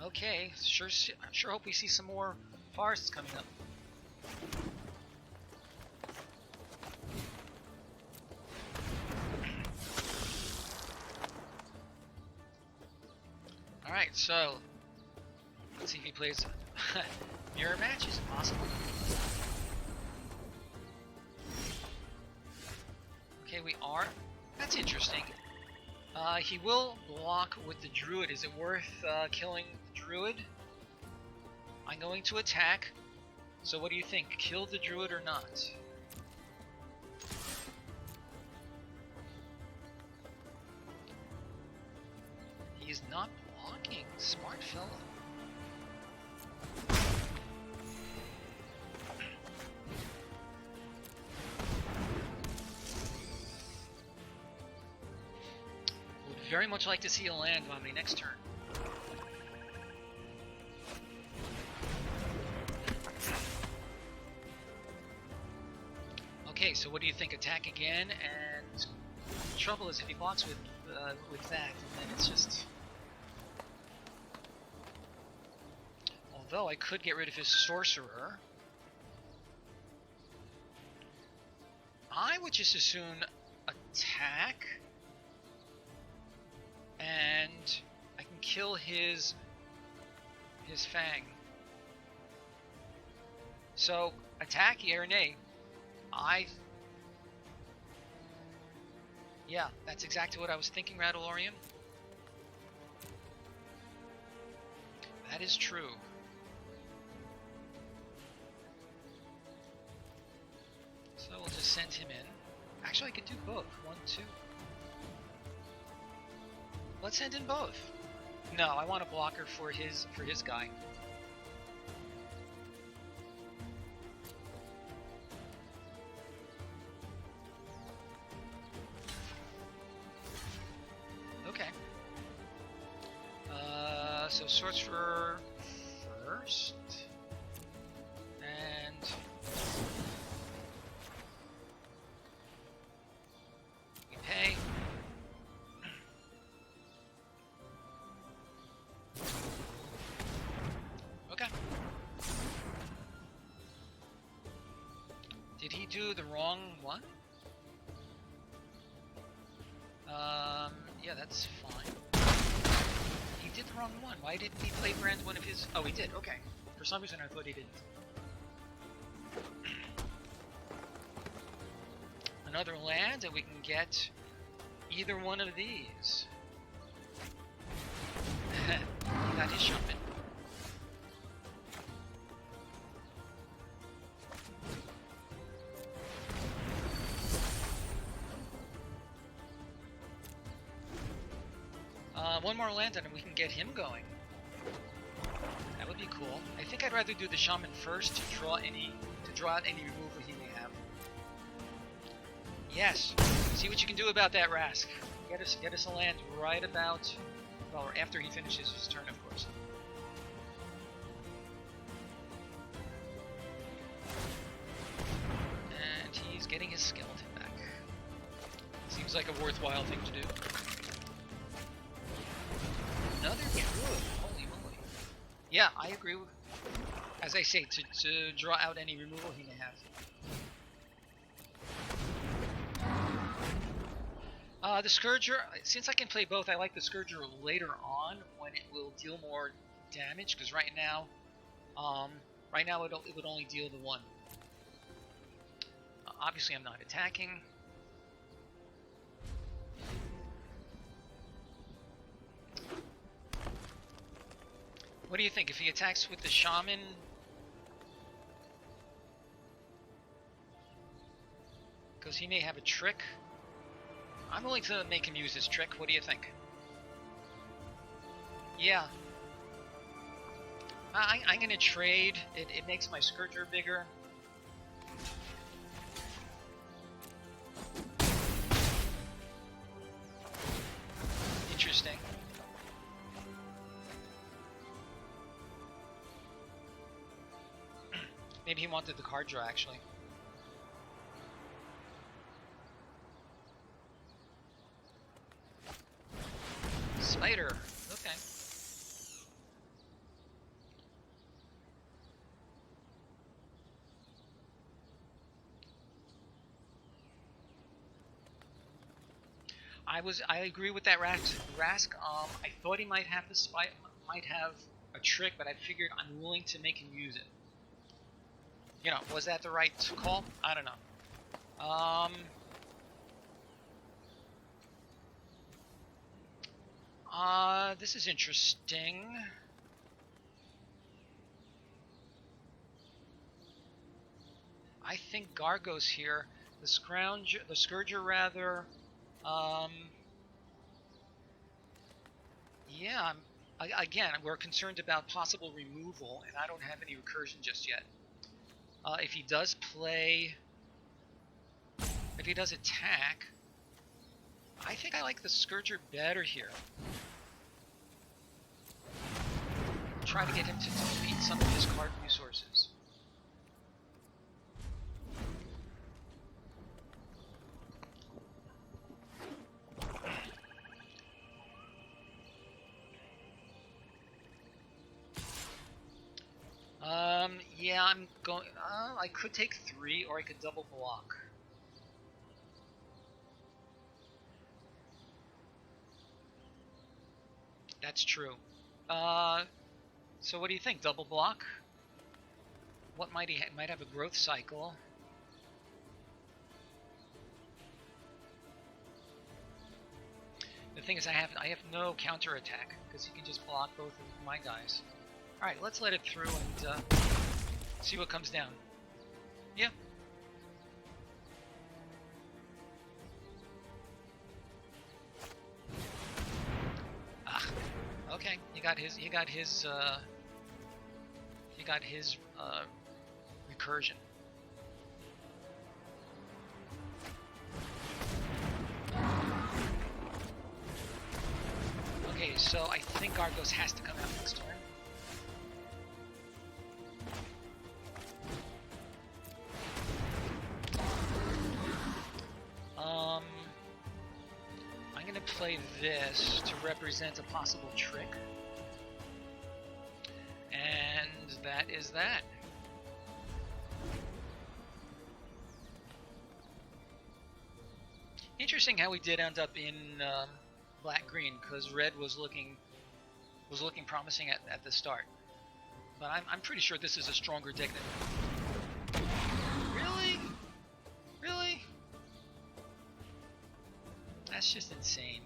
Okay, sure hope we see some more forests coming up. Alright, so let's see if he plays mirror match. Is it possible? Okay, we are. That's interesting. He will block with the druid. Is it worth killing the druid? I'm going to attack. So what do you think? Kill the druid or not? He is not blocking. Smart fella. Very much like to see a land on my next turn. Okay, so what do you think? Attack again, and the trouble is if he blocks with that, and then it's just. Although I could get rid of his sorcerer, I would just as soon attack. And I can kill his fang. So attack, yeah or nay? Yeah, that's exactly what I was thinking, Radalorian. That is true. So we'll just send him in. Actually, I could do both. 1, 2. Let's send in both. No, I want a blocker for his guy. Okay. So sorcerer first, and we pay. Okay. Did he do the wrong one? Yeah, that's fine. He did the wrong one. Why didn't he play brand one of his? Oh, he did. Okay. For some reason, I thought he didn't. Another land, and we can get either one of these. That is jumping. One more land and we can get him going. That would be cool. I think I'd rather do the shaman first to draw out any removal he may have. Yes. See what you can do about that, Rask. Get us a land right about, well, after he finishes his turn, of course. And he's getting his skeleton back. Seems like a worthwhile thing to do. Another druid, holy moly. Yeah, I agree with, as I say, to draw out any removal he may have. The Scourger, since I can play both, I like the Scourger later on when it will deal more damage, because right now it would only deal the one. Obviously I'm not attacking. What do you think? If he attacks with the shaman, because he may have a trick. I'm willing to make him use his trick. What do you think? Yeah. I'm gonna trade. It makes my Scourger bigger. Interesting. Maybe he wanted the card draw, actually. Spider. Okay. I agree with that Rask. I thought he might have a trick, but I figured I'm willing to make him use it. You know, was that the right call? I don't know. This is interesting. I think Gargos here. The Scourger rather. Yeah, again, we're concerned about possible removal, and I don't have any recursion just yet. If he does attack, I think I like the Scourger better here. Try to get him to defeat some of his card resources. Yeah, I'm going. I could take 3, or I could double block. That's true. So what do you think? Double block? What might he might have a growth cycle? The thing is, I have no counter attack because he can just block both of my guys. All right, let's let it through and see what comes down. Yeah. Okay, he got his recursion. Okay, so I think Gargos has to come out next turn. I'm gonna play this to represent a possible trick. And that is that. Interesting how we did end up in black-green, because red was looking promising at the start. But I'm pretty sure this is a stronger deck than... Really? Really? That's just insane.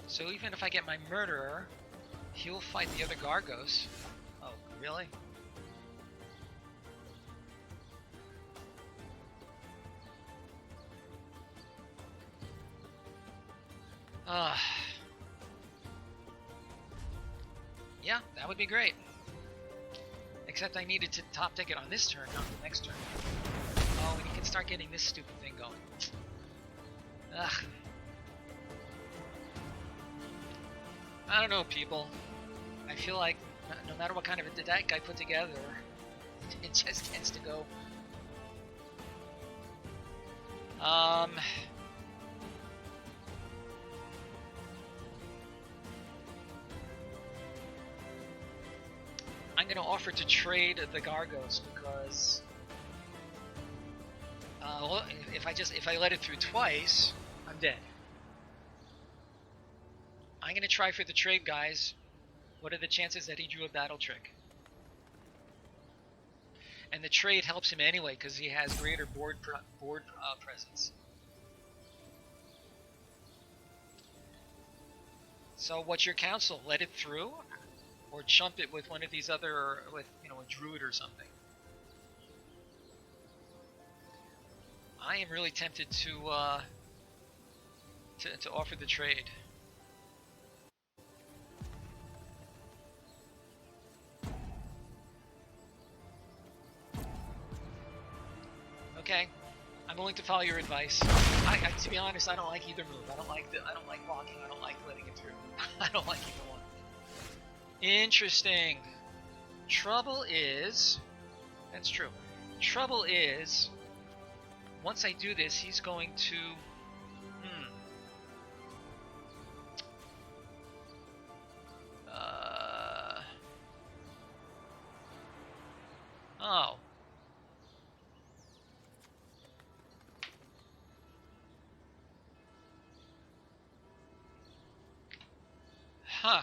So even if I get my Murderer, he'll fight the other Gargos. Oh, really? Yeah, that would be great. Except I needed to top deck it on this turn, not the next turn. Oh, and you can start getting this stupid thing going. Ugh. I don't know, people. I feel like no matter what kind of a deck I put together, it just tends to go. I'm gonna offer to trade the Gargos because if I let it through twice, I'm dead. I'm gonna try for the trade, guys. What are the chances that he drew a battle trick? And the trade helps him anyway because he has greater board presence. So what's your counsel? Let it through, or chump it with one of these other, with a druid or something. I am really tempted to to offer the trade. Okay, I'm willing to follow your advice. To be honest, I don't like either move. I don't like blocking. I don't like letting it through. I don't like either one. Interesting. Trouble is, that's true. Trouble is, once I do this, he's going to. Oh. Huh.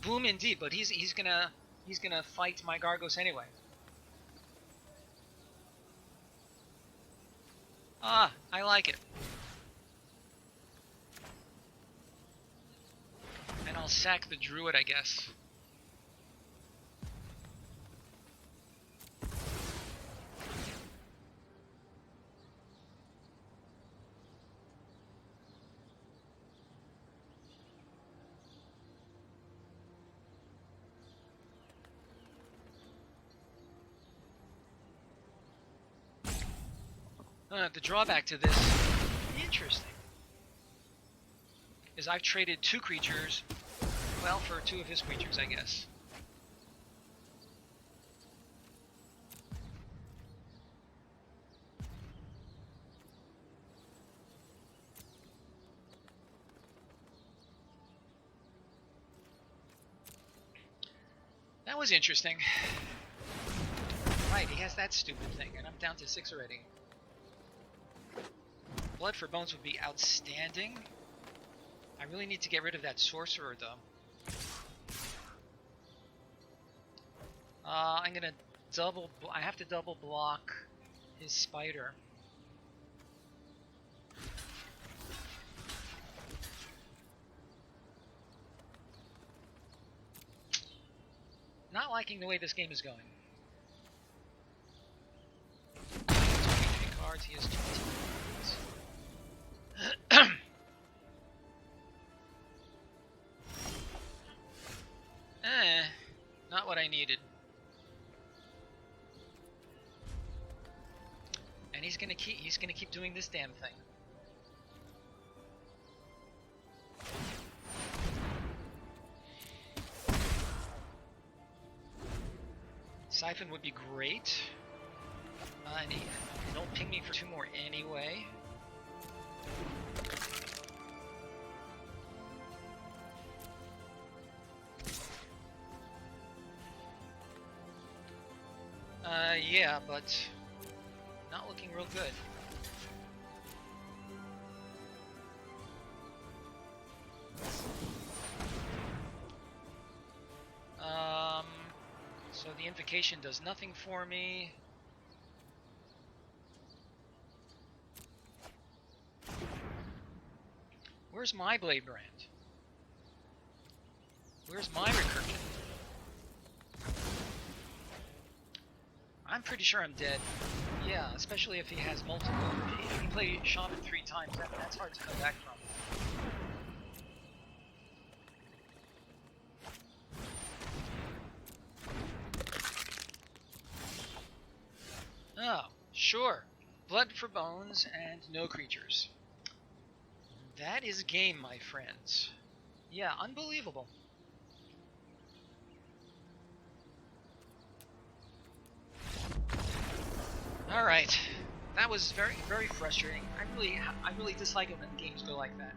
Boom indeed, but he's gonna fight my Gargos anyway. Ah, I like it. And I'll sack the Druid, I guess. The drawback to this, interesting, is I've traded 2 creatures, well, for 2 of his creatures, I guess. That was interesting. Right, he has that stupid thing, and I'm down to 6 already. Blood for Bones would be outstanding. I really need to get rid of that sorcerer, though. I'm gonna I have to double block his spider. Not liking the way this game is going. 23 cards, he has 20 cards. Not what I needed. And he's gonna keep doing this damn thing. Siphon would be great. And don't ping me for 2 more anyway. Yeah, but not looking real good. So the invocation does nothing for me. Where's my Blade Brand? Where's my recursion? I'm pretty sure I'm dead. Yeah, especially if he has multiple. If he played Shaman 3 times, that's hard to come back from. Oh, sure. Blood for Bones and no creatures. That is game, my friends. Yeah, unbelievable. All right, that was very, very frustrating. I really dislike it when games go like that.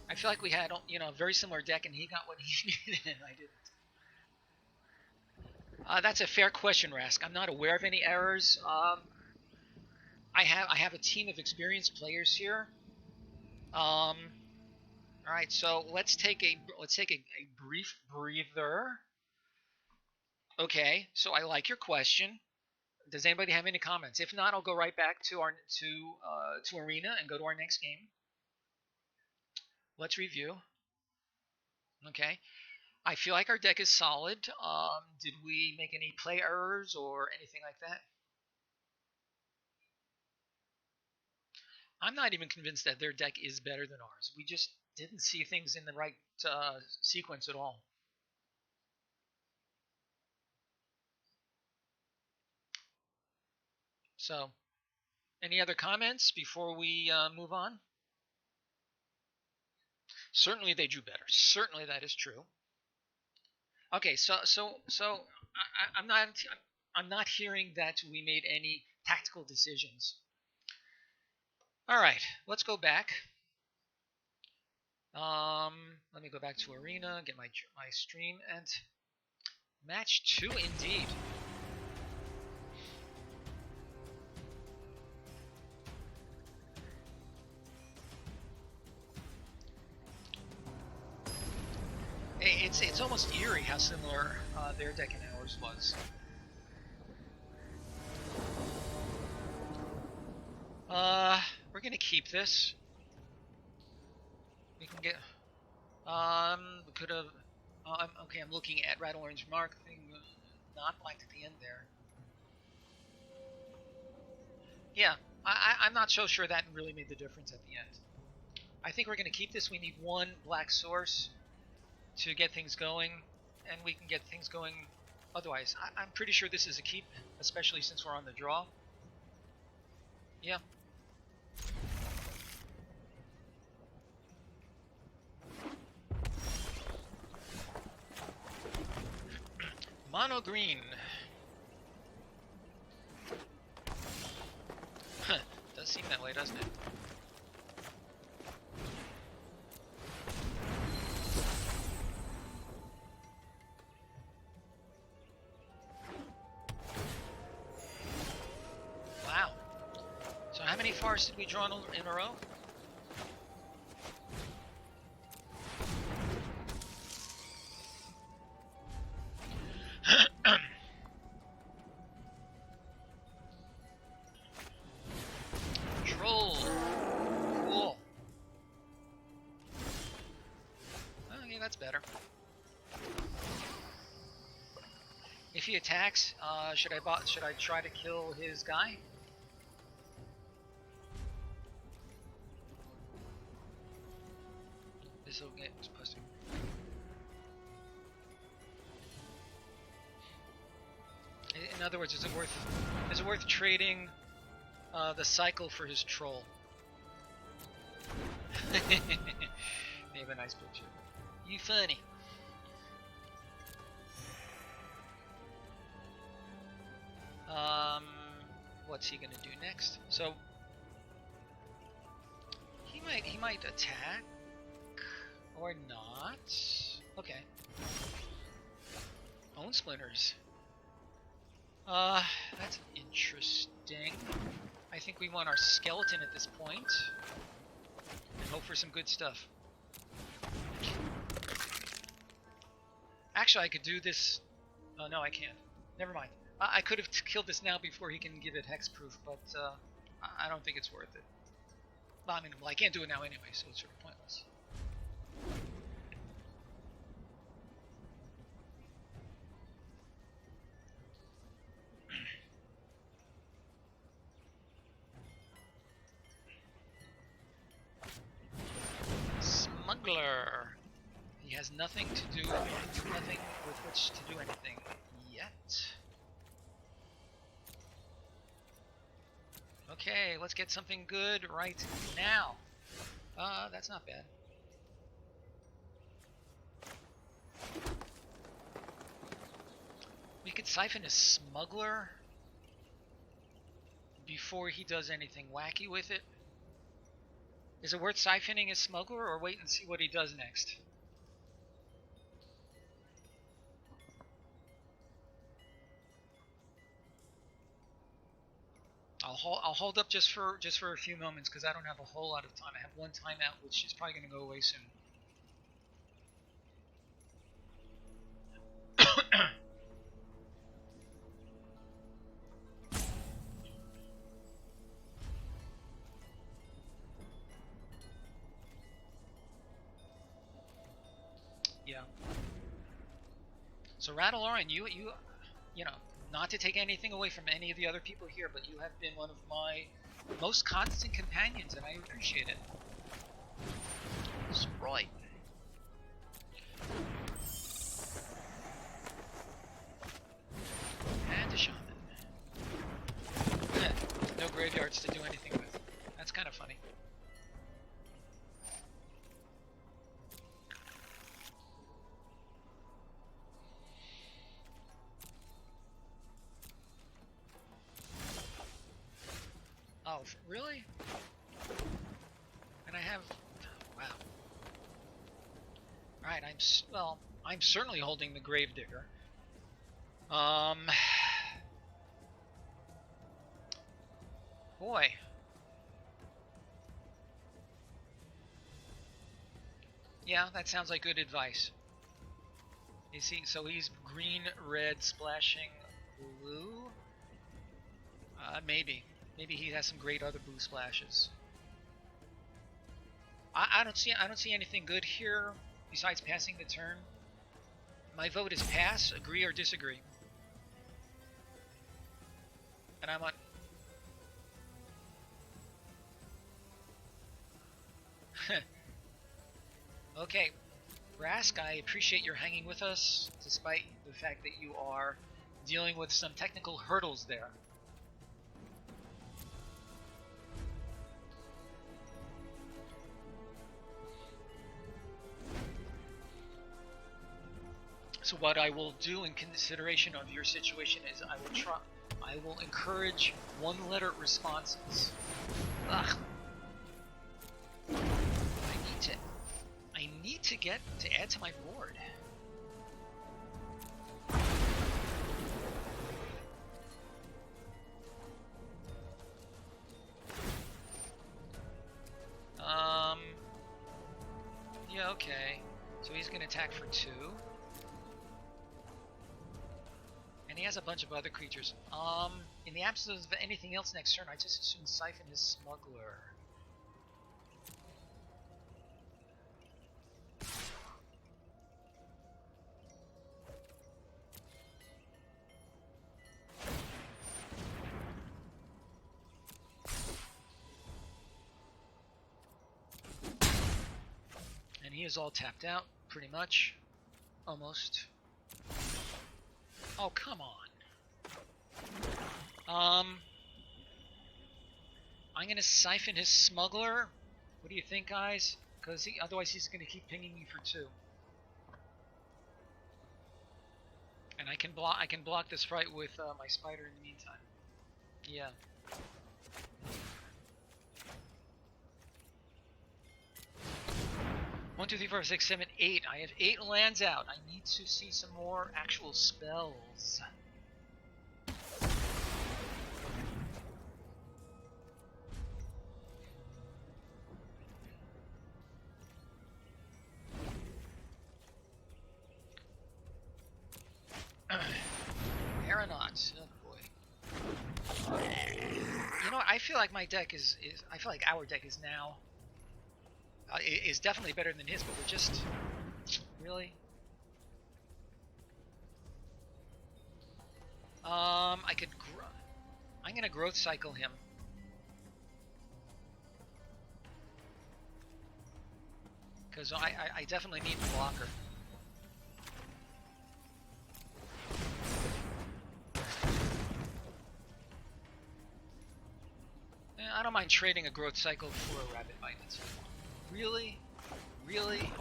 I feel like we had, a very similar deck, and he got what he needed, and I didn't. That's a fair question, Rask. I'm not aware of any errors. I have a team of experienced players here. All right, so let's take a brief breather. Okay, so I like your question. Does anybody have any comments? If not, I'll go right back to Arena and go to our next game. Let's review. Okay, I feel like our deck is solid. Did we make any play errors or anything like that? I'm not even convinced that their deck is better than ours. We just didn't see things in the right sequence at all. So, any other comments before we move on? Certainly they drew better. Certainly that is true. Okay, I'm not hearing that we made any tactical decisions. All right, let's go back. Let me go back to Arena, get my stream, and match 2 indeed. It's almost eerie how similar their deck and ours was. We're gonna keep this. We can get. We could have. Okay, I'm looking at Rattle Orange Mark thing, not black at the end there. Yeah, I'm not so sure that really made the difference at the end. I think we're gonna keep this. We need one black source to get things going, and we can get things going otherwise. I'm pretty sure this is a keep, especially since we're on the draw. Yeah. Mono green. Does seem that way, doesn't it? Wow. So how many forests did we draw in a row? Troll. Cool. Okay, that's better. If he attacks, should I try to kill his guy? This will get supposed to. In other words, is it worth trading the cycle for his troll? They have a nice picture. You funny. What's he gonna do next? So he might attack or not. Okay. Bone splinters. That's interesting. I think we want our skeleton at this point and hope for some good stuff. Actually, I could do this. Oh no, I can't. Never mind. I could have killed this now before he can give it hexproof, but I don't think it's worth it. Well, I mean, I can't do it now anyway, so it's sort of pointless. Smuggler. He has nothing to do, nothing with which to do anything yet. Okay, let's get something good right now. That's not bad. We could siphon his smuggler before he does anything wacky with it. Is it worth siphoning his smuggler or wait and see what he does next? I'll hold up just for a few moments because I don't have a whole lot of time. I have one timeout, which is probably going to go away soon. Yeah. So Rattleoran, you know, not to take anything away from any of the other people here, but you have been one of my most constant companions, and I appreciate it. Sprite. And a shaman. No graveyards to do anything with. That's kind of funny. Oh, really? And I have... Wow. Alright, I'm certainly holding the Gravedigger. Boy. Yeah, that sounds like good advice. You see, so he's green, red, splashing blue? Maybe. Maybe he has some great other blue splashes. I don't see anything good here besides passing the turn. My vote is pass, agree, or disagree. And I'm on... Okay, Rask, I appreciate your hanging with us, despite the fact that you are dealing with some technical hurdles there. So what I will do in consideration of your situation is I will encourage one-letter responses. Ugh. I need to get to add to my board. Yeah, okay. So he's gonna attack for 2. And he has a bunch of other creatures. In the absence of anything else next turn, I just assume Siphon his Smuggler. And he is all tapped out, pretty much. Almost. Oh, come on. I'm gonna Siphon his Smuggler. What do you think, guys? Because otherwise he's gonna keep pinging me for 2. And I can block this Sprite with my Spider in the meantime. Yeah. One, 2, 3, 4, 5, 6, 7, 8. I have 8 lands out. I need to see some more actual spells. Aeronauts. Oh boy. You know what? I feel like my deck is I feel like our deck is now is definitely better than his, but we're just really. I'm gonna growth cycle him. Because I definitely need the blocker. I don't mind trading a growth cycle for a Rapid Bite. That's fine. Really? Really?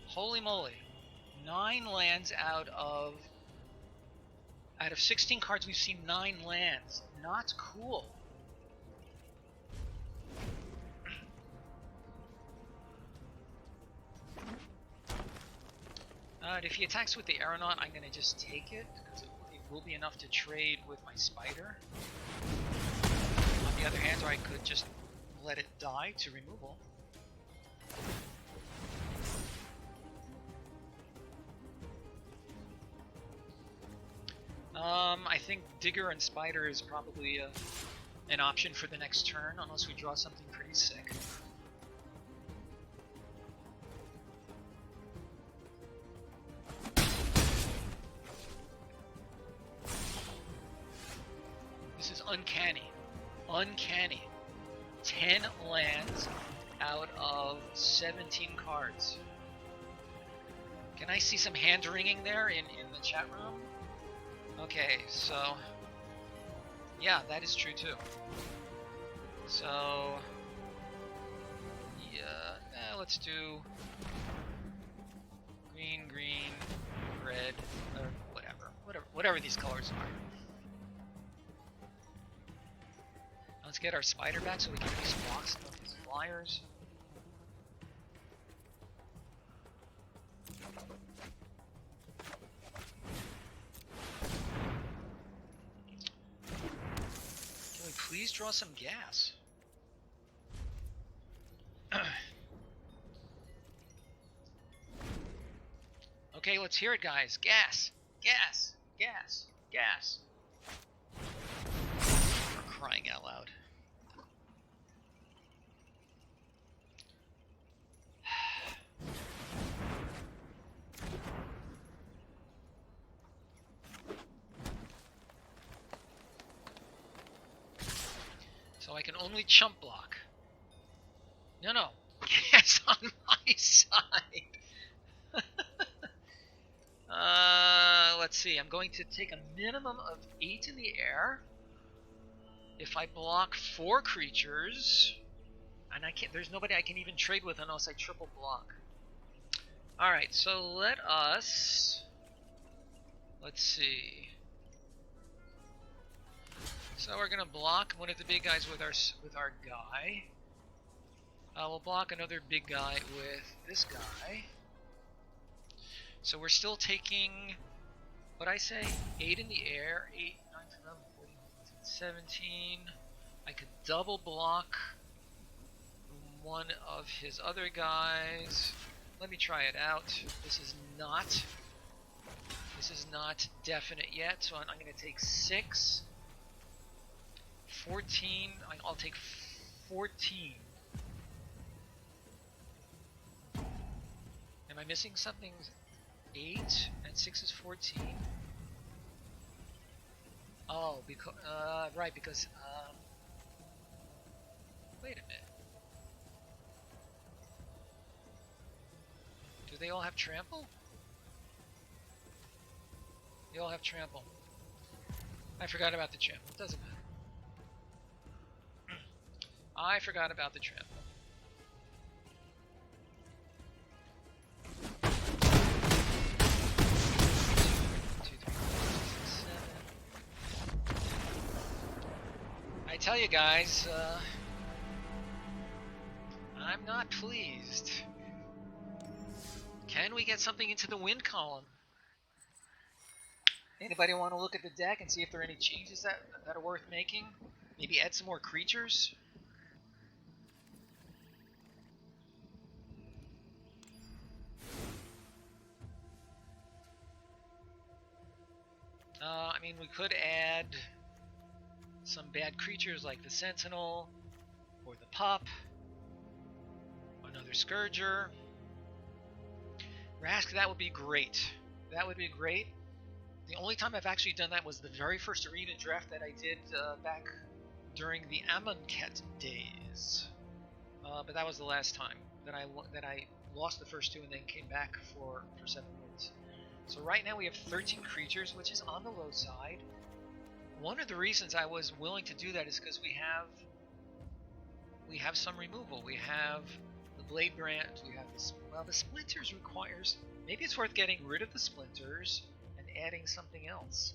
Holy moly. 9 lands out of 16 cards, we've seen 9 lands. Not cool. If he attacks with the Aeronaut, I'm going to just take it, because it will be enough to trade with my Spider. On the other hand, or I could just let it die to removal. I think Digger and Spider is probably an option for the next turn, unless we draw something pretty sick. This is uncanny. Uncanny. 10 lands out of 17 cards. Can I see some hand-wringing there in the chat room? Okay, so... yeah, that is true too. So... yeah, let's do... green, red, or whatever these colors are. Let's get our spider back so we can use blocks of these flyers. Can we please draw some gas? Okay, let's hear it, guys. Gas! Gas! Gas! Gas! For crying out loud. So I can only chump block. No. Gas on my side. Let's see. I'm going to take a minimum of 8 in the air. If I block 4 creatures, and I can't. There's nobody I can even trade with unless I triple block. All right. So let's see. So we're gonna block one of the big guys with our guy. We'll block another big guy with this guy. So we're still taking, what I say, 8 in the air, 8, 9, 10, 11, 14, 17. I could double block one of his other guys. Let me try it out. This is not definite yet, so I'm going to take 6, 14. I'll take 14. Am I missing something? 8 and 6 is 14. Oh, because right, because wait a minute. Do they all have trample? They all have trample. I forgot about the trample. It doesn't matter. I forgot about the trample. I tell you guys, I'm not pleased. Can we get something into the win column? Anybody want to look at the deck and see if there are any changes that are worth making? Maybe add some more creatures? I mean, we could add some bad creatures like the Sentinel, or the Pup, another Scourger. Rask, that would be great. That would be great. The only time I've actually done that was the very first arena draft that I did back during the Amonkhet days. But that was the last time that I lost the first 2 and then came back for 7 wins. So right now we have 13 creatures, which is on the low side. One of the reasons I was willing to do that is because we have some removal. We have the Blade Brand. We have this. Well, the Splinters requires. Maybe it's worth getting rid of the Splinters and adding something else.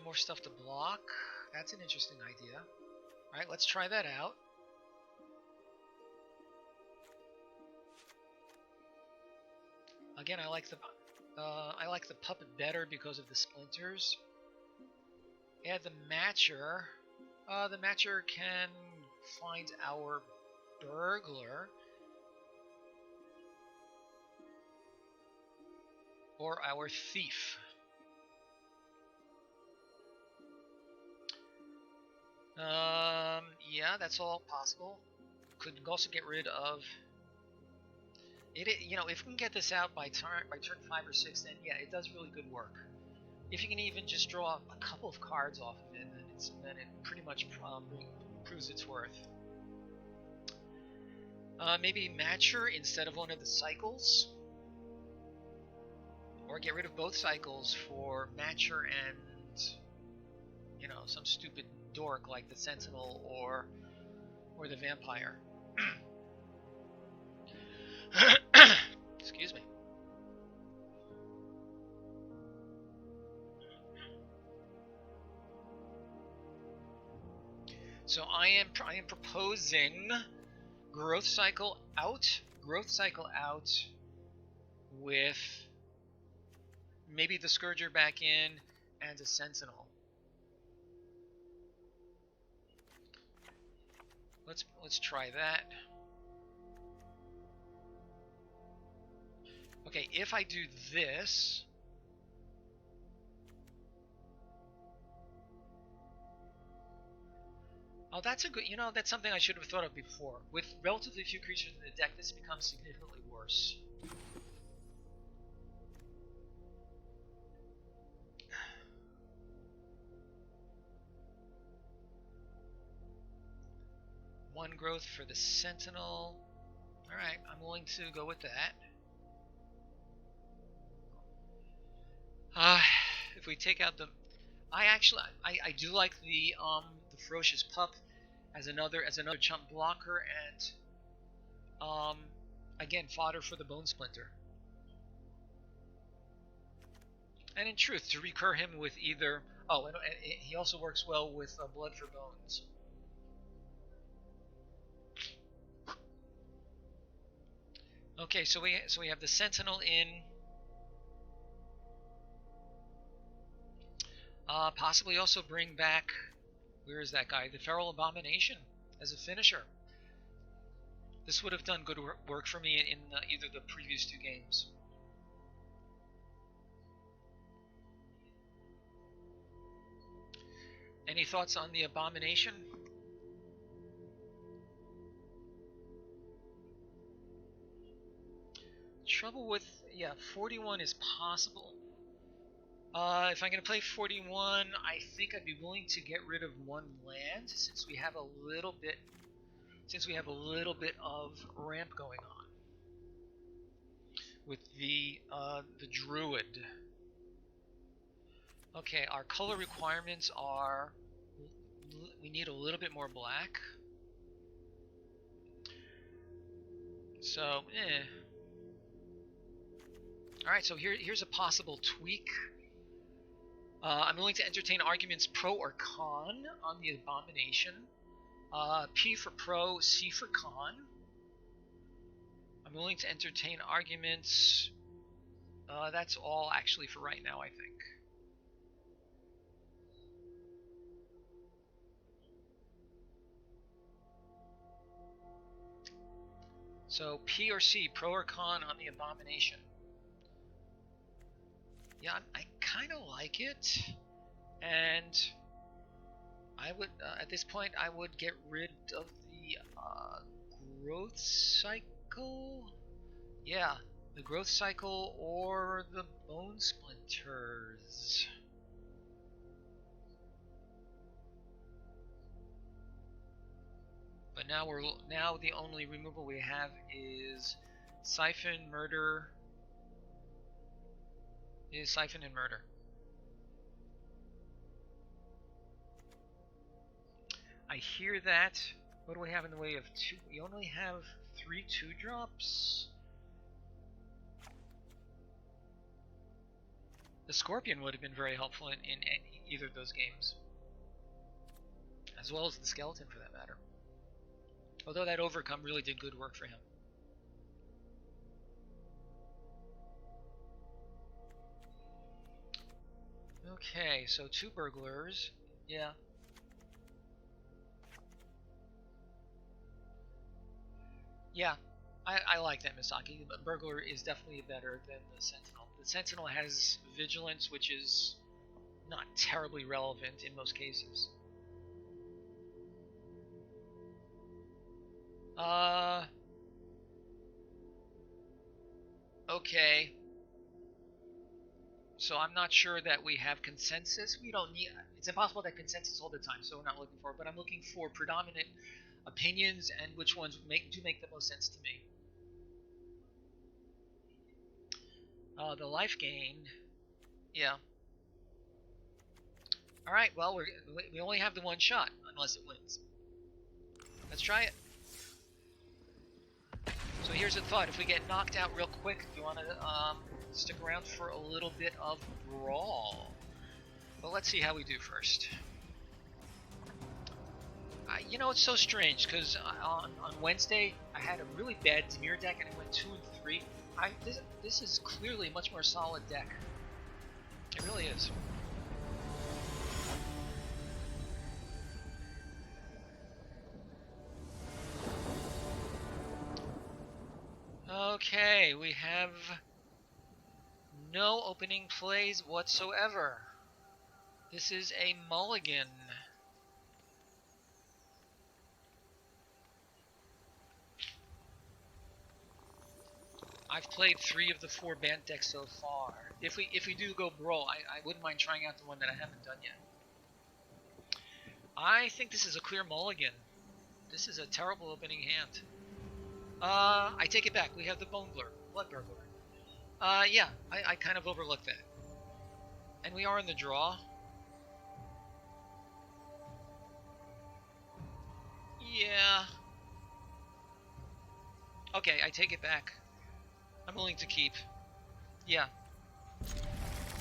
More stuff to block. That's an interesting idea. Alright, let's try that out. Again, I like the puppet better because of the Splinters. Add the Matcher. The Matcher can find our Burglar. Or our Thief. Yeah, that's all possible. could also get rid of it. You know, if we can get this out by turn 5 or 6, then yeah, it does really good work. If you can even just draw a couple of cards off of it, then it pretty much proves its worth. Maybe Matcher instead of one of the cycles, or get rid of both cycles for Matcher and, you know, some stupid dork like the Sentinel or the Vampire. Excuse me. So I am proposing growth cycle out with maybe the Scourger back in and a Sentinel. Let's try that. Okay, if I do this, oh, that's a good, you know, that's something I should have thought of before. With relatively few creatures in the deck, this becomes significantly worse. One growth for the Sentinel. Alright, I'm willing to go with that. If we take out the... I do like the Ferocious Pup as another chump blocker, and again, fodder for the Bone Splinter. And in truth, to recur him with either... Oh, and he also works well with Blood for Bones. Okay, so we have the Sentinel in. Possibly also bring back, where is that guy? The Feral Abomination as a finisher. This would have done good work for me in either the previous 2 games. Any thoughts on the Abomination? Trouble with, yeah, 41 is possible. If I'm going to play 41, I think I'd be willing to get rid of 1 land since we have a little bit of ramp going on with the Druid. Okay, our color requirements are, we need a little bit more black. So, Alright, so here's a possible tweak. I'm willing to entertain arguments pro or con on the Abomination. P for pro, C for con. I'm willing to entertain arguments. That's all actually for right now, I think. So P or C, pro or con on the Abomination. Yeah, I kind of like it, and I would, at this point, I would get rid of the growth cycle. Yeah, the growth cycle or the Bone Splinters. But now the only removal we have is Siphon, Murder. Is Siphon and Murder. I hear that. What do we have in the way of 2? We only have 3 2-drops. The Scorpion would have been very helpful in either of those games, as well as the Skeleton for that matter. Although that Overcome really did good work for him. Okay, so 2 burglars. Yeah. Yeah, I like that Misaki. But Burglar is definitely better than the Sentinel. The Sentinel has Vigilance, which is not terribly relevant in most cases. Okay. So I'm not sure that we have consensus. We don't need. It's impossible to have consensus all the time, so we're not looking for it. But I'm looking for predominant opinions and which ones do make the most sense to me. The life gain. Yeah. All right. Well, we only have the one shot unless it wins. Let's try it. So here's a thought: if we get knocked out real quick, do you want to stick around for a little bit of brawl? But let's see how we do first. You know, it's so strange because on Wednesday I had a really bad Dimir deck and it went 2 and 3. This is clearly a much more solid deck. It really is. Okay, we have no opening plays whatsoever. This is a mulligan. I've played 3 of the 4 Bant decks so far. If we do go brawl, I wouldn't mind trying out the one that I haven't done yet. I think this is a clear mulligan. This is a terrible opening hand. I take it back. We have the Blood Burglar. Yeah, I kind of overlooked that. And we are in the draw. Yeah. Okay, I take it back. I'm willing to keep. Yeah.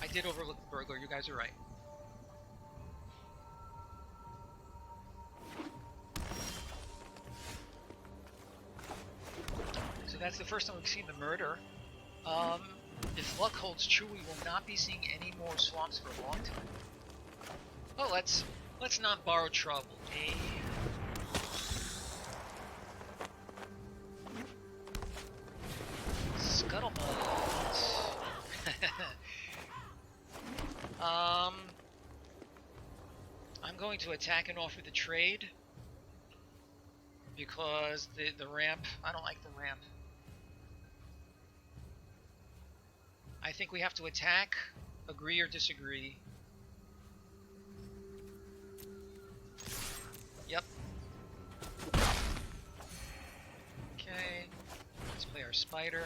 I did overlook the Burglar. You guys are right. So that's the first time we've seen the murder. If luck holds true, we will not be seeing any more swamps for a long time. Oh, let's not borrow trouble, eh? Scuttlebutt. I'm going to attack and offer the trade because the ramp. I don't like the ramp. I think we have to attack, agree or disagree. Yep. Okay. Let's play our spider.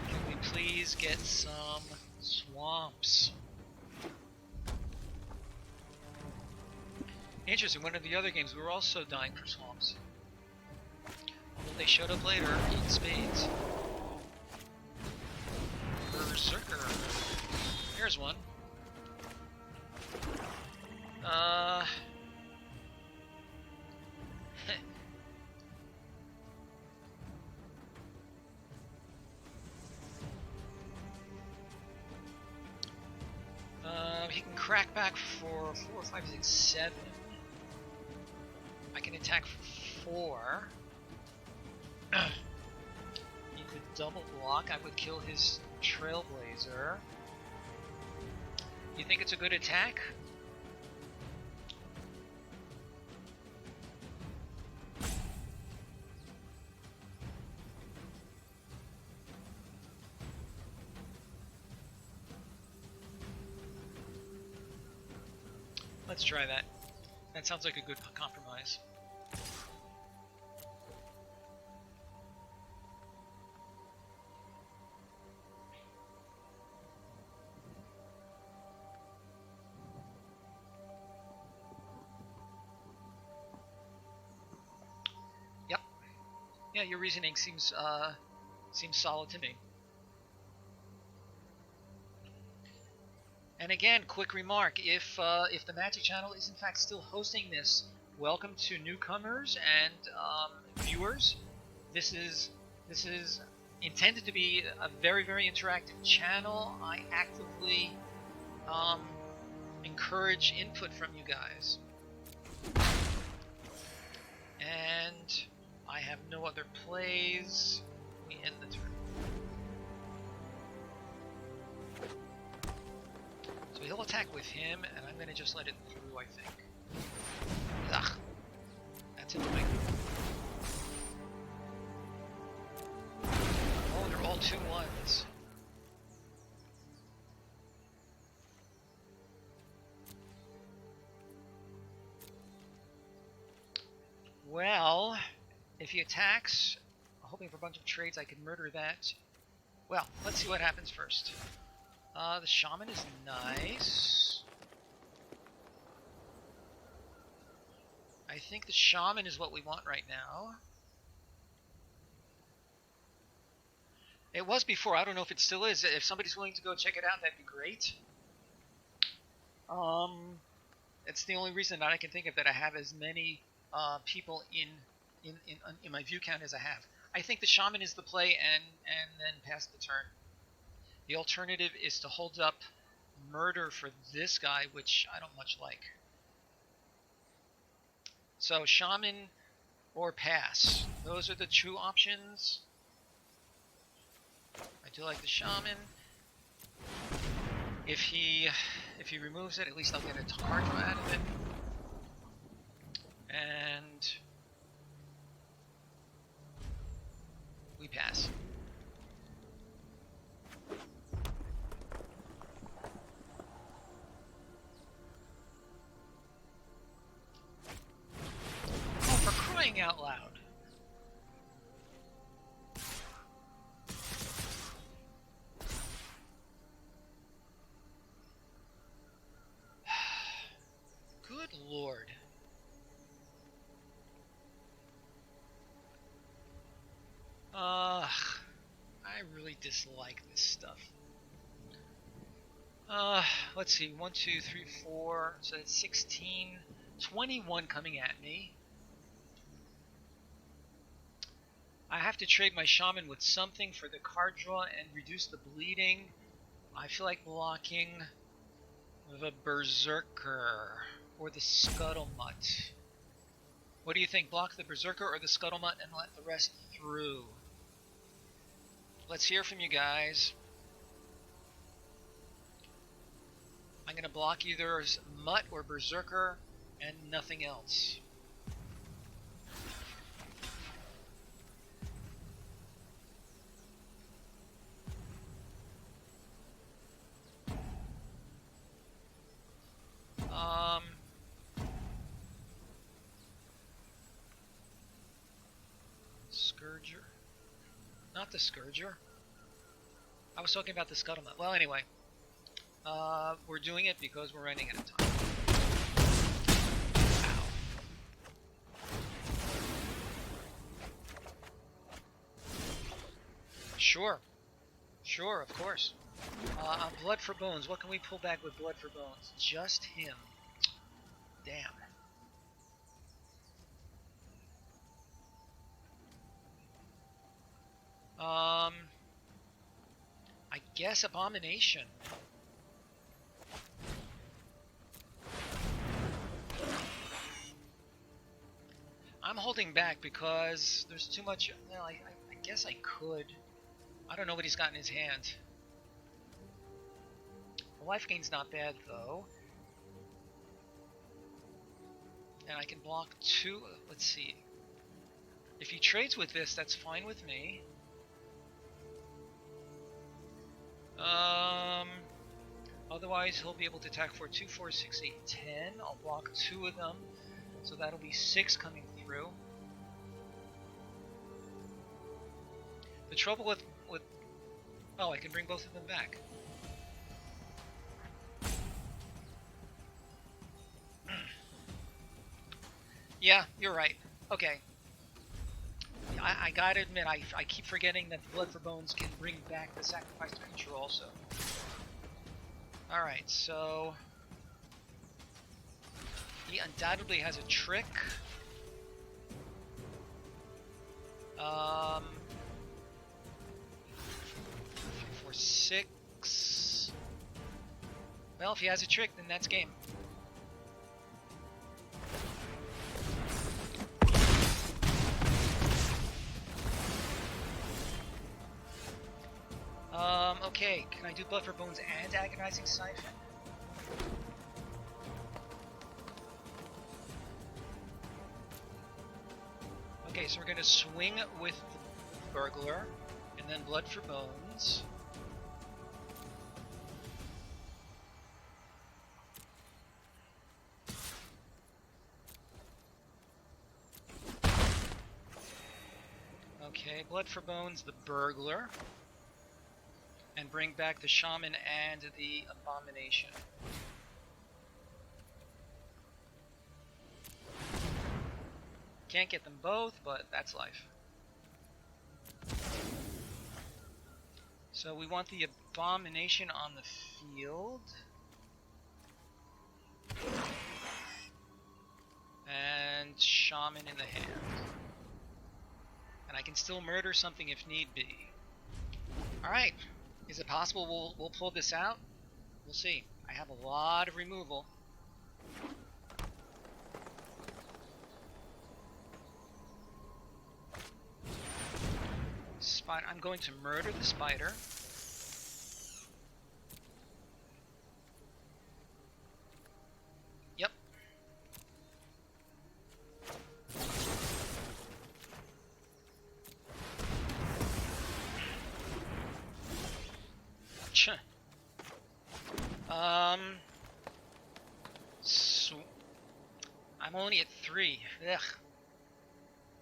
Can we please get some swamps? Interesting, one of the other games we were also dying for swamps. Although they showed up later in spades. Berserker. Here's one. He can crack back for 4, 5, 6, 7. I can attack for 4. He could double block. I would kill his Trailblazer. You think it's a good attack? Let's try that. That sounds like a good compromise. Yep. Yeah, your reasoning seems solid to me. And again, quick remark: if the Magic Channel is in fact still hosting this, welcome to newcomers and viewers. This is intended to be a very, very interactive channel. I actively encourage input from you guys, and I have no other plays. We end the turn. So he'll attack with him, and I'm going to just let it through, I think. Ugh. That's annoying. Well, if he attacks, hoping for a bunch of trades, I can murder that. Well, let's see what happens first. The shaman is nice. I think the shaman is what we want right now. It was before. I don't know if it still is. If somebody's willing to go check it out, that'd be great. It's the only reason that I can think of that I have as many people in my view count as I have. I think the shaman is the play and then pass the turn. The alternative is to hold up murder for this guy, which I don't much like. So shaman or pass. Those are the two options. I do like the shaman. If he removes it, at least I'll get a card out of it. And we pass. Oh, for crying out loud. Good Lord. I really dislike this stuff. Let's see, 1, 2, 3, 4, so that's 16, 21 coming at me. I have to trade my shaman with something for the card draw and reduce the bleeding. I feel like blocking the Berserker or the Scuttlemutt. What do you think? Block the Berserker or the Scuttlemutt and let the rest through? Let's hear from you guys. I'm going to block either Mutt or Berserker and nothing else. Scourger. Not the Scourger. I was talking about the Scuttlemutt. Well, anyway. We're doing it because we're running out of time. Ow. Sure. Sure, of course. Blood for Bones. What can we pull back with Blood for Bones? Just him. Damn. I guess Abomination. I'm holding back because there's too much. Well, I guess I could. I don't know what he's got in his hand. The life gain's not bad though. And I can block 2. Let's see. If he trades with this, that's fine with me. Otherwise, he'll be able to attack for 2, 4, 6, 8, 10. I'll block 2 of them. So that'll be 6 coming through. The trouble with oh, I can bring both of them back. Yeah, you're right. Okay. I gotta admit, I keep forgetting that the Blood for Bones can bring back the sacrificed creature also. Alright, so he undoubtedly has a trick. 3, 4, 6. Well, if he has a trick, then that's game. Okay, can I do Blood for Bones and Agonizing Siphon? Okay, so we're going to swing with the Burglar, and then Blood for Bones. Okay, Blood for Bones, the burglar. And bring back the shaman and the abomination. Can't get them both, but that's life. So we want the abomination on the field. And shaman in the hand. And I can still murder something if need be. Alright. Is it possible we'll pull this out? We'll see. I have a lot of removal. I'm going to murder the spider. Yep. So I'm only at 3. Ugh.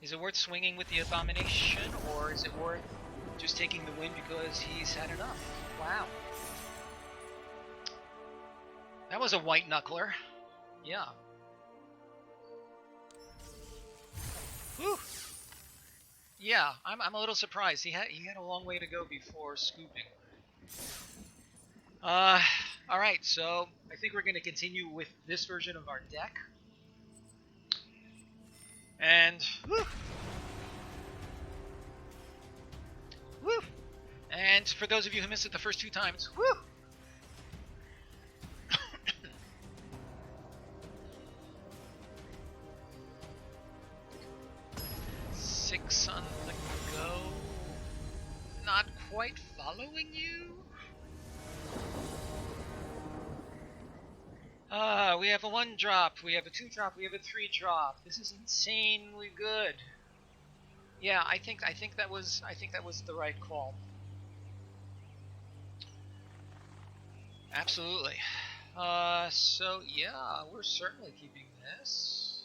Is it worth swinging with the abomination, or is it worth just taking the win because he's had enough? Wow. That was a white knuckler. Yeah. Whew. Yeah, I'm a little surprised. He had a long way to go before scooping. Alright, so I think we're going to continue with this version of our deck. And, whew. Woo! And for those of you who missed it the first 2 times, woo! 6 on the go. Not quite following you? We have a 1 drop, we have a 2 drop, we have a 3 drop. This is insanely good. Yeah, I think that was the right call. Absolutely. So yeah, we're certainly keeping this.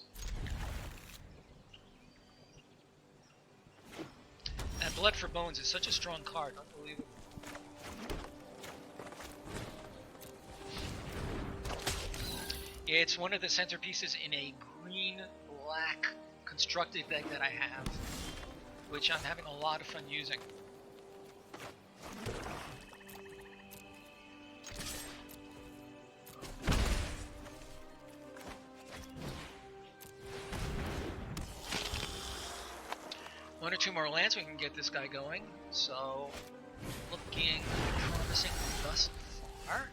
And Blood for Bones is such a strong card, unbelievable. It's one of the centerpieces in a green-black constructed deck that I have, which I'm having a lot of fun using. One or 2 more lands, we can get this guy going. So, looking promising thus far.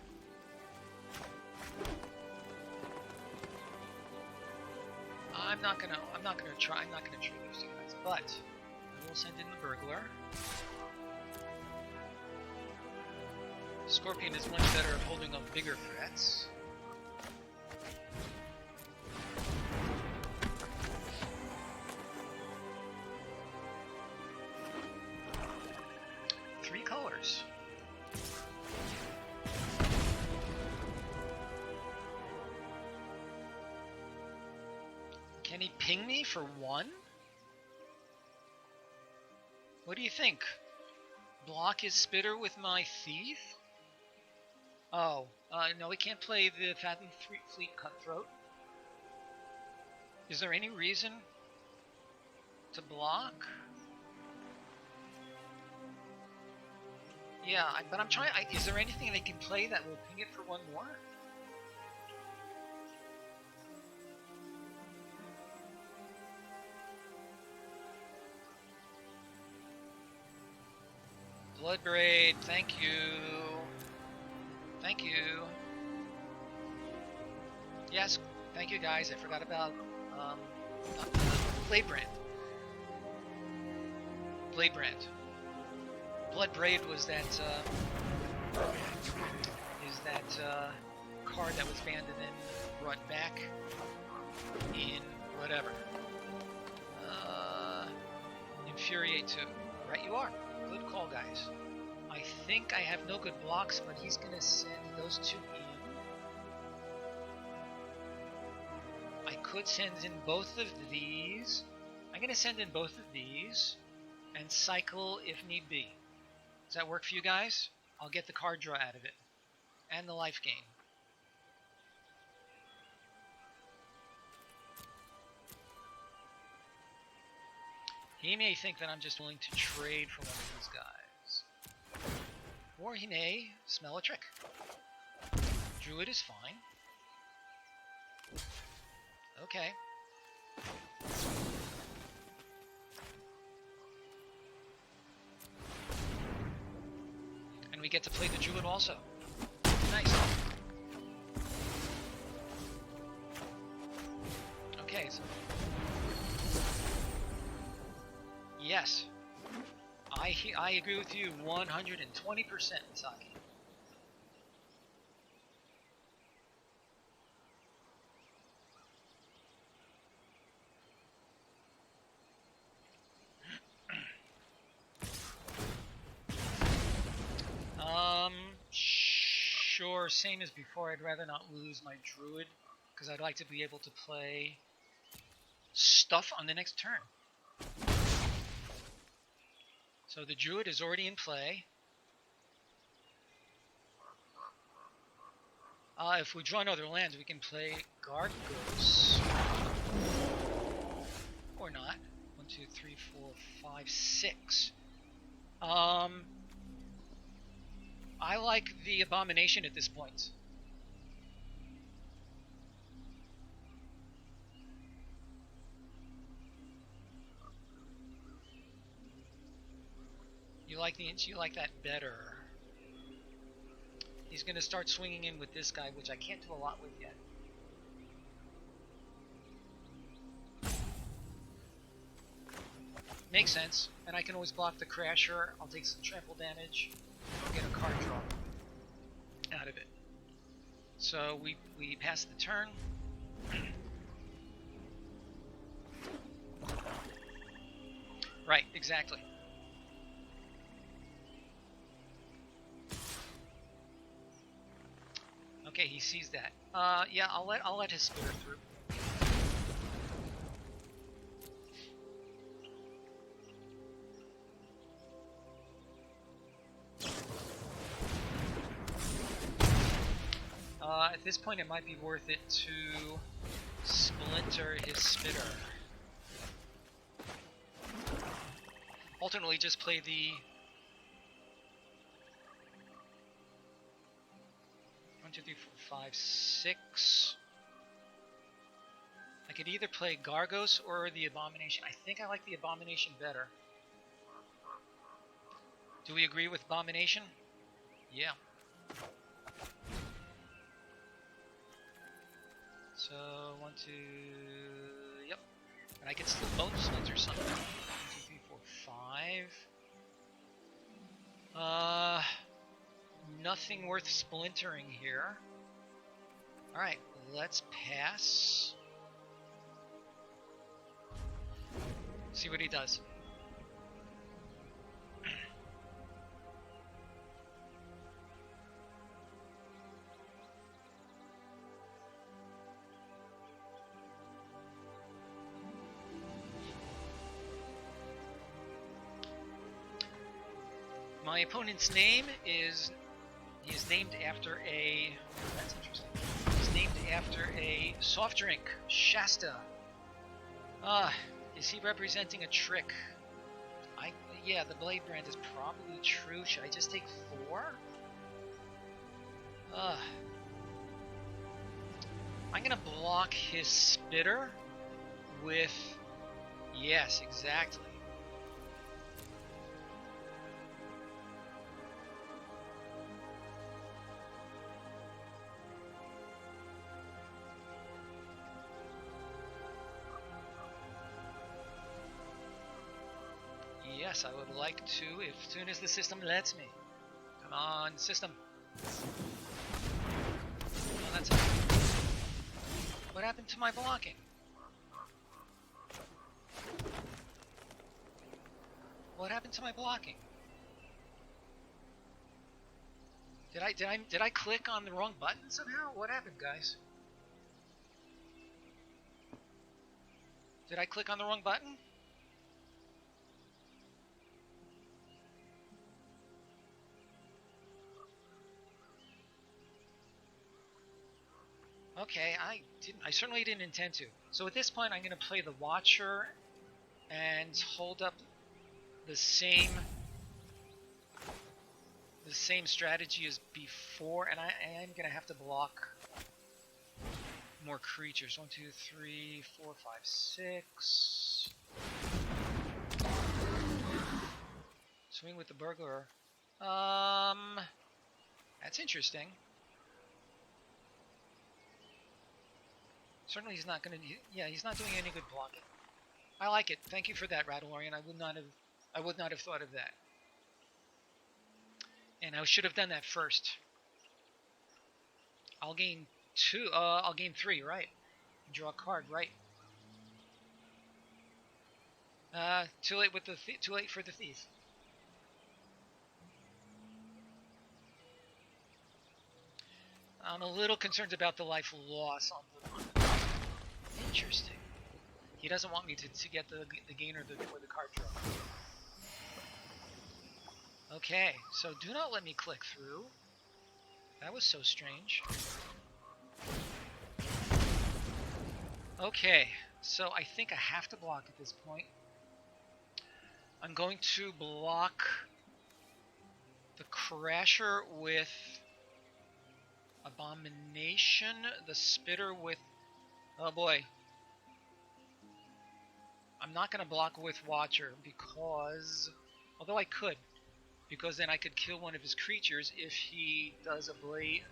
I'm not gonna trade those 2 guys, but I will send in the burglar. Scorpion is much better at holding up bigger threats. Can he ping me for 1? What do you think? Block his spitter with my thief? Oh, no, we can't play the Fathom Fleet Cutthroat. Is there any reason to block? Yeah, but I'm trying. Is there anything they can play that will ping it for 1 more? Bloodbraid, thank you. Thank you. Yes, thank you guys. I forgot about Bladebrand. Bladebrand. Bloodbraid was that card that was banned and then brought back in whatever. Infuriate 2. Right you are. Good call, guys. I think I have no good blocks, but he's gonna send those 2 in. I could send in both of these. I'm gonna send in both of these, and cycle if need be. Does that work for you guys? I'll get the card draw out of it. And the life gain. He may think that I'm just willing to trade for one of these guys. Or he may smell a trick. Druid is fine. Okay. And we get to play the Druid also. Nice. Okay, so... Yes. I agree with you 120%, Misaki. Sure, same as before. I'd rather not lose my Druid, because I'd like to be able to play stuff on the next turn. So the Druid is already in play. If we draw another land, we can play Gargos. Or not. 1, 2, 3, 4, 5, 6. I like the Abomination at this point. You like that better. He's going to start swinging in with this guy, which I can't do a lot with yet. Makes sense. And I can always block the Crasher. I'll take some trample damage. I'll get a card draw out of it. So we pass the turn. Right, exactly. Okay, he sees that. Yeah, I'll let his spitter through. At this point, it might be worth it to splinter his spitter. Alternately, just play the 1, 2, 3, 4, 5, 6. I could either play Gargos or the Abomination. I think I like the Abomination better. Do we agree with Abomination? Yeah. So 1, 2, yep. And I can still bone splinter something. 1, 2, 3, 4, 5. Nothing worth splintering here. Alright, let's pass. See what he does. My opponent's name is... He is named after a... That's interesting. He's named after a soft drink, Shasta. Is he representing a trick? Yeah, the Blade Brand is probably true. Should I just take 4? I'm gonna block his spitter with... Yes, exactly. Yes, I would like to, as soon as the system lets me. Come on, system. Oh, that's it. What happened to my blocking? What happened to my blocking? Did I click on the wrong button somehow? What happened, guys? Did I click on the wrong button? Okay, I certainly didn't intend to. So at this point, I'm going to play the Watcher and hold up the same strategy as before, and I am going to have to block more creatures. 1, 2, 3, 4, 5, 6. Swing with the burglar. That's interesting. Certainly he's not going to... Yeah, he's not doing any good blocking. I like it. Thank you for that, Rattlorian. I would not have thought of that. And I should have done that first. I'll gain 2. I'll gain 3, right? Draw a card, right? Too late with the too late for the thief. I'm a little concerned about the life loss on the... Interesting. He doesn't want me to get the gainer or the card draw. Okay, so do not let me click through. That was so strange. Okay, so I think I have to block at this point. I'm going to block the Crasher with Abomination, the Spitter with... Oh boy. I'm not going to block with Watcher because... Although I could. Because then I could kill one of his creatures if he does a Blade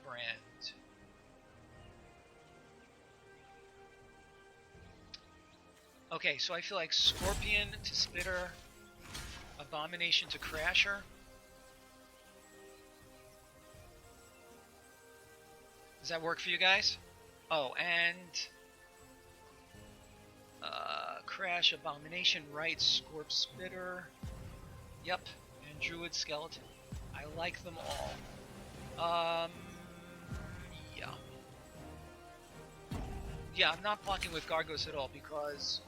Brand. Okay, so I feel like Scorpion to Spitter, Abomination to Crasher. Does that work for you guys? Oh, and Crash, Abomination, right, Scorp, Spitter. Yep, and Druid, Skeleton. I like them all. Yeah. Yeah, I'm not blocking with Gargos at all because...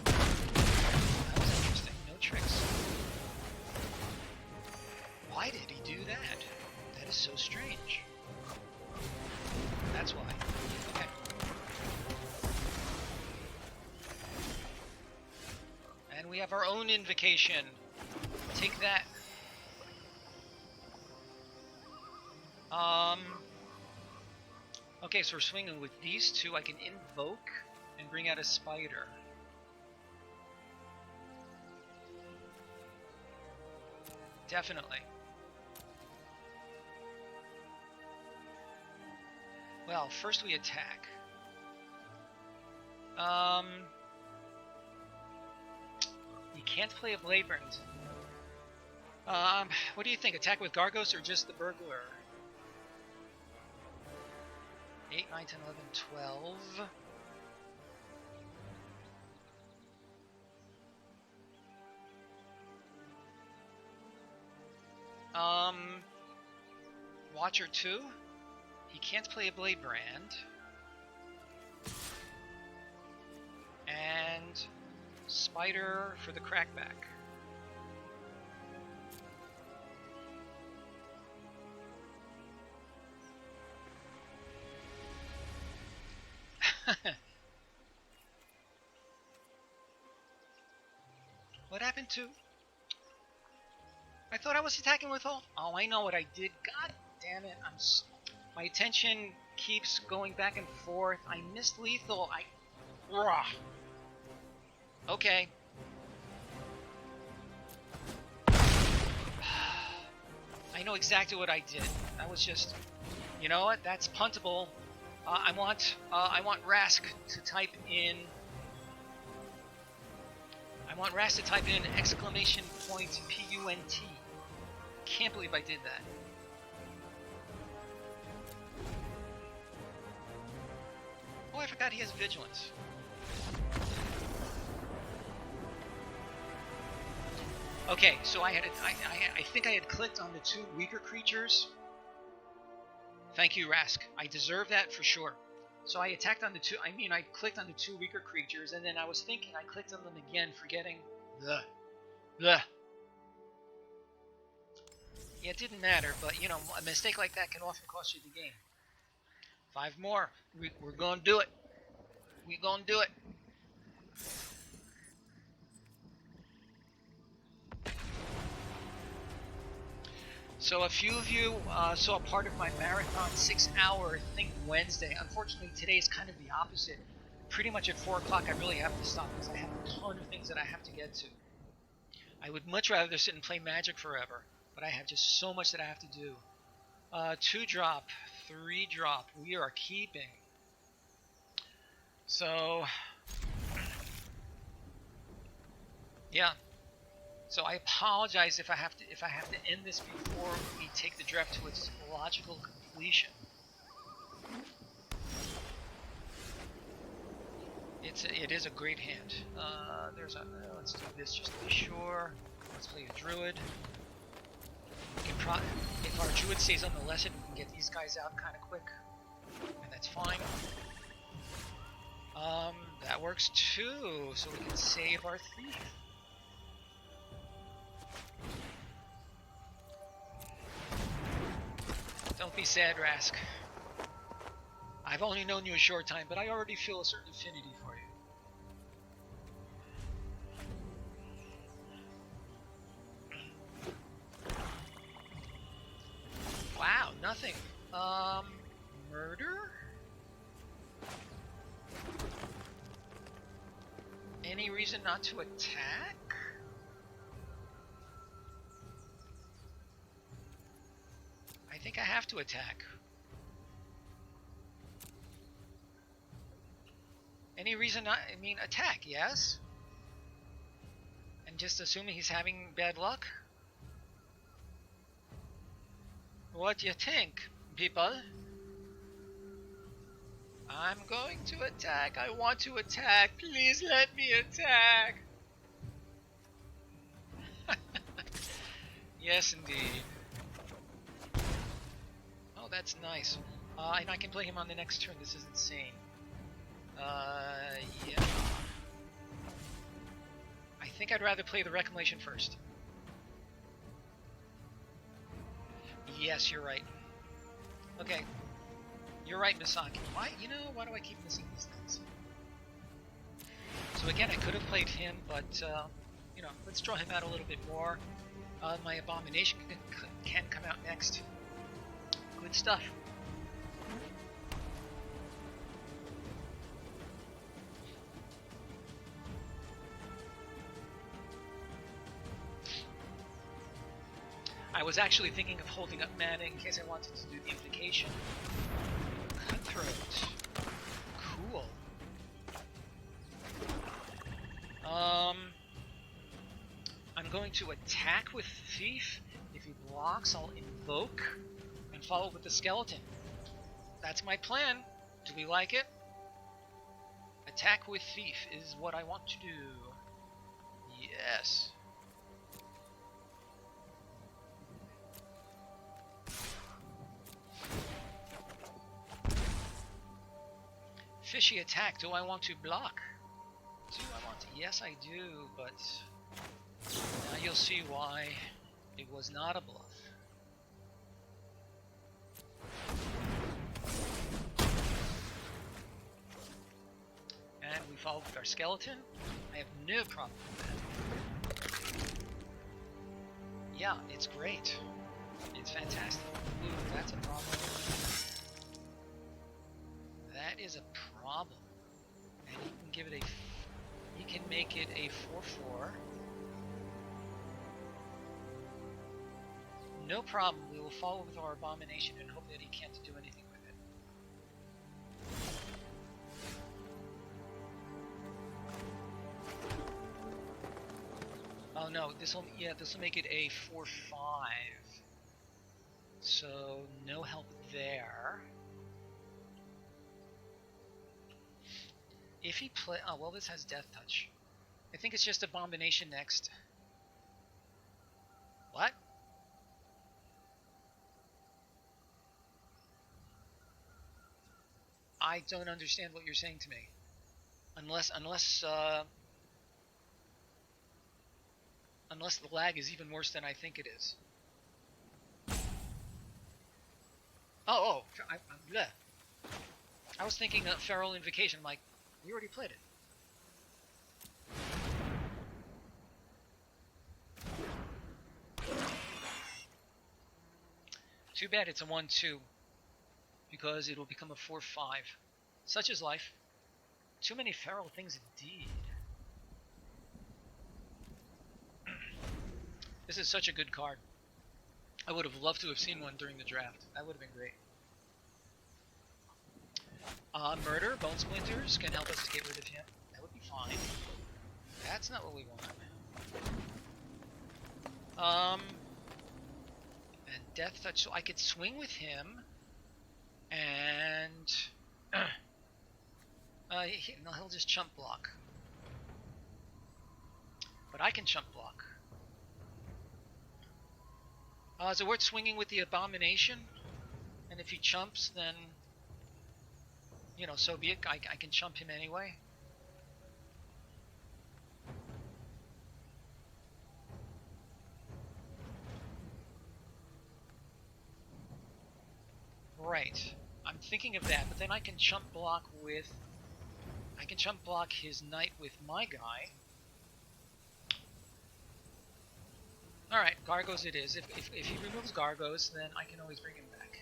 That was interesting. No tricks. Why did he do that? That is so strange. That's why. Okay. And we have our own invocation. Take that. Okay, so we're swinging with these two. I can invoke and bring out a spider. Definitely. Well, first we attack. You can't play a Blade Brand. What do you think? Attack with Gargos or just the Burglar? 8, 9, 10, 11, 12. Watcher 2. He can't play a Blade Brand. And Spider for the Crackback. What happened to... I thought I was attacking with all... Oh, I know what I did. God damn it. My attention keeps going back and forth. I missed lethal. Okay. I know exactly what I did. That was just... You know what? That's puntable. I want Rask to type in... I want Rask to type in exclamation point PUNT. Can't believe I did that. Oh, I forgot he has Vigilance. Okay, so I think I had clicked on the 2 weaker creatures. Thank you, Rask. I deserve that for sure. So I attacked on the two. I mean, I clicked on the two weaker creatures, and then I was thinking I clicked on them again, forgetting the. Yeah, it didn't matter, but you know, a mistake like that can often cost you the game. 5 more. We're gonna do it. We're gonna do it. So a few of you saw part of my marathon 6-hour thing Wednesday. Unfortunately, today is kind of the opposite. Pretty much at 4 o'clock, I really have to stop because I have a ton of things that I have to get to. I would much rather sit and play Magic forever, but I have just so much that I have to do. 2 drop, 3 drop, we are keeping. So, yeah. So I apologize if I have to end this before we take the draft to its logical completion. It is a great hand. Let's do this just to be sure. Let's play a druid. If our druid stays on the lesson, we can get these guys out kind of quick, and that's fine. That works too, so we can save our thief. Don't be sad, Rask. I've only known you a short time, but I already feel a certain affinity for you. Wow, nothing. Murder? Any reason not to attack? I think I have to attack. Any reason not? I mean, attack, yes? And just assuming he's having bad luck? What do you think, people? I'm going to attack. I want to attack. Please let me attack. Yes, indeed. Oh, that's nice. And I can play him on the next turn. This is insane. Yeah. I think I'd rather play the Reclamation first. Yes, you're right. Okay. You're right, Misaki. Why do I keep missing these things? So again, I could have played him, but, let's draw him out a little bit more. My Abomination can come out next. Good stuff. I was actually thinking of holding up mana in case I wanted to do the invocation. Cutthroat. Cool. I'm going to attack with Thief. If he blocks, I'll invoke and follow with the skeleton. That's my plan. Do we like it? Attack with Thief is what I want to do. Yes. Fishy attack. Do I want to block? Do I want to? Yes, I do, but now you'll see why it was not a bluff. And we follow with our skeleton. I have no problem with that. Yeah, it's great. It's fantastic. Ooh, that's a problem. That is a problem. And he can give it a... He can make it a 4/4. No problem. We will follow with our Abomination and hope that he can't do anything with it. Oh no, this will make it a 4/5. So no help there. If he play, oh well, this has Death Touch. I think it's just Abomination next. What? I don't understand what you're saying to me. Unless the lag is even worse than I think it is. Bleh. I was thinking of Feral Invocation. I'm like, we already played it. Too bad it's a 1-2, because it will become a 4-5. Such is life. Too many feral things indeed. This is such a good card. I would have loved to have seen one during the draft. That would have been great. Murder, Bone Splinters can help us to get rid of him. That would be fine. That's not what we want. And Death Touch, so I could swing with him, and no, he'll just chump block. But I can chump block. Is it worth swinging with the Abomination? And if he chumps, then, you know, so be it. I can chump him anyway. Right. I'm thinking of that, but then I can chump block with... I can chump block his knight with my guy. Alright, Gargos it is. If he removes Gargos, then I can always bring him back.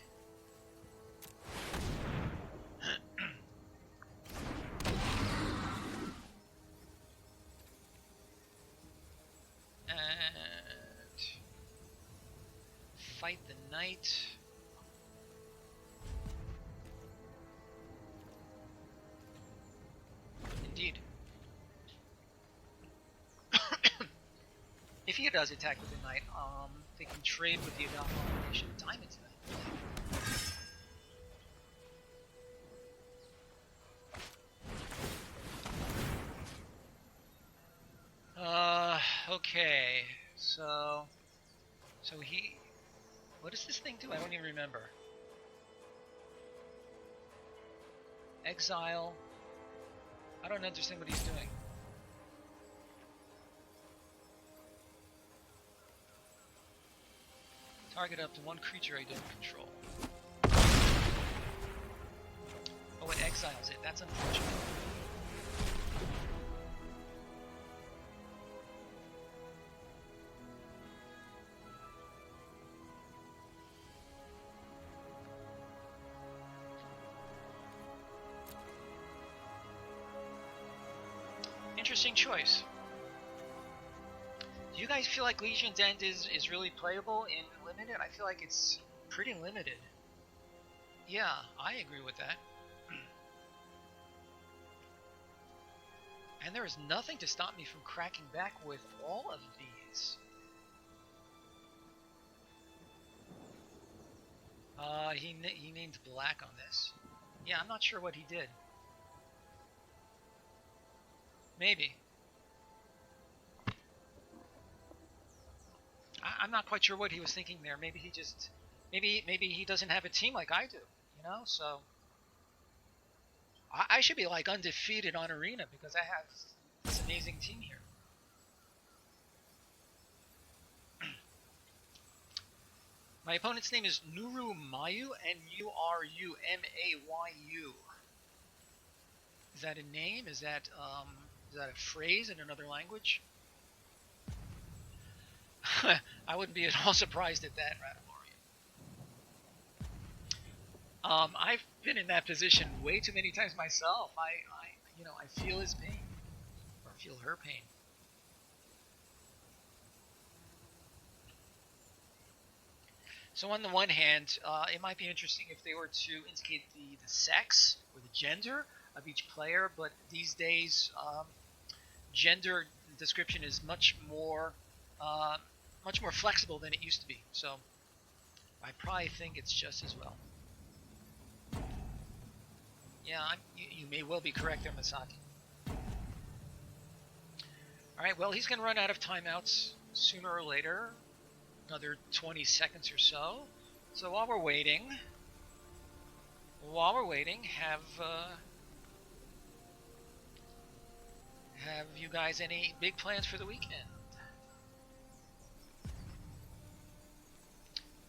And... fight the knight. Indeed. If he does attack with the knight, they can trade with the Abomination Diamond tonight. Okay, so he, what does this thing do? I don't even remember. Exile. I don't understand what he's doing. Target up to one creature I don't control. Oh, it exiles it. That's unfortunate. Interesting choice. Do you guys feel like Legion's End is really playable in Limited? I feel like it's pretty limited. Yeah, I agree with that. And there is nothing to stop me from cracking back with all of these. He named black on this. Yeah, I'm not sure what he did. Maybe. I'm not quite sure what he was thinking there. Maybe he just, maybe he doesn't have a team like I do, you know. So I should be like undefeated on Arena because I have this amazing team here. My opponent's name is Nuru Mayu, N-U-R-U-M-A-Y-U. Is that a name? Is that a phrase in another language? I wouldn't be at all surprised at that, Radamorian. I've been in that position way too many times myself. I feel his pain, or feel her pain. So on the one hand, it might be interesting if they were to indicate the sex or the gender of each player, but these days, gender description is much more flexible than it used to be. So I probably think it's just as well. Yeah, you may well be correct there, Masaki. Alright, well, he's going to run out of timeouts sooner or later. Another 20 seconds or so. So while we're waiting, while we're waiting, have you guys any big plans for the weekend?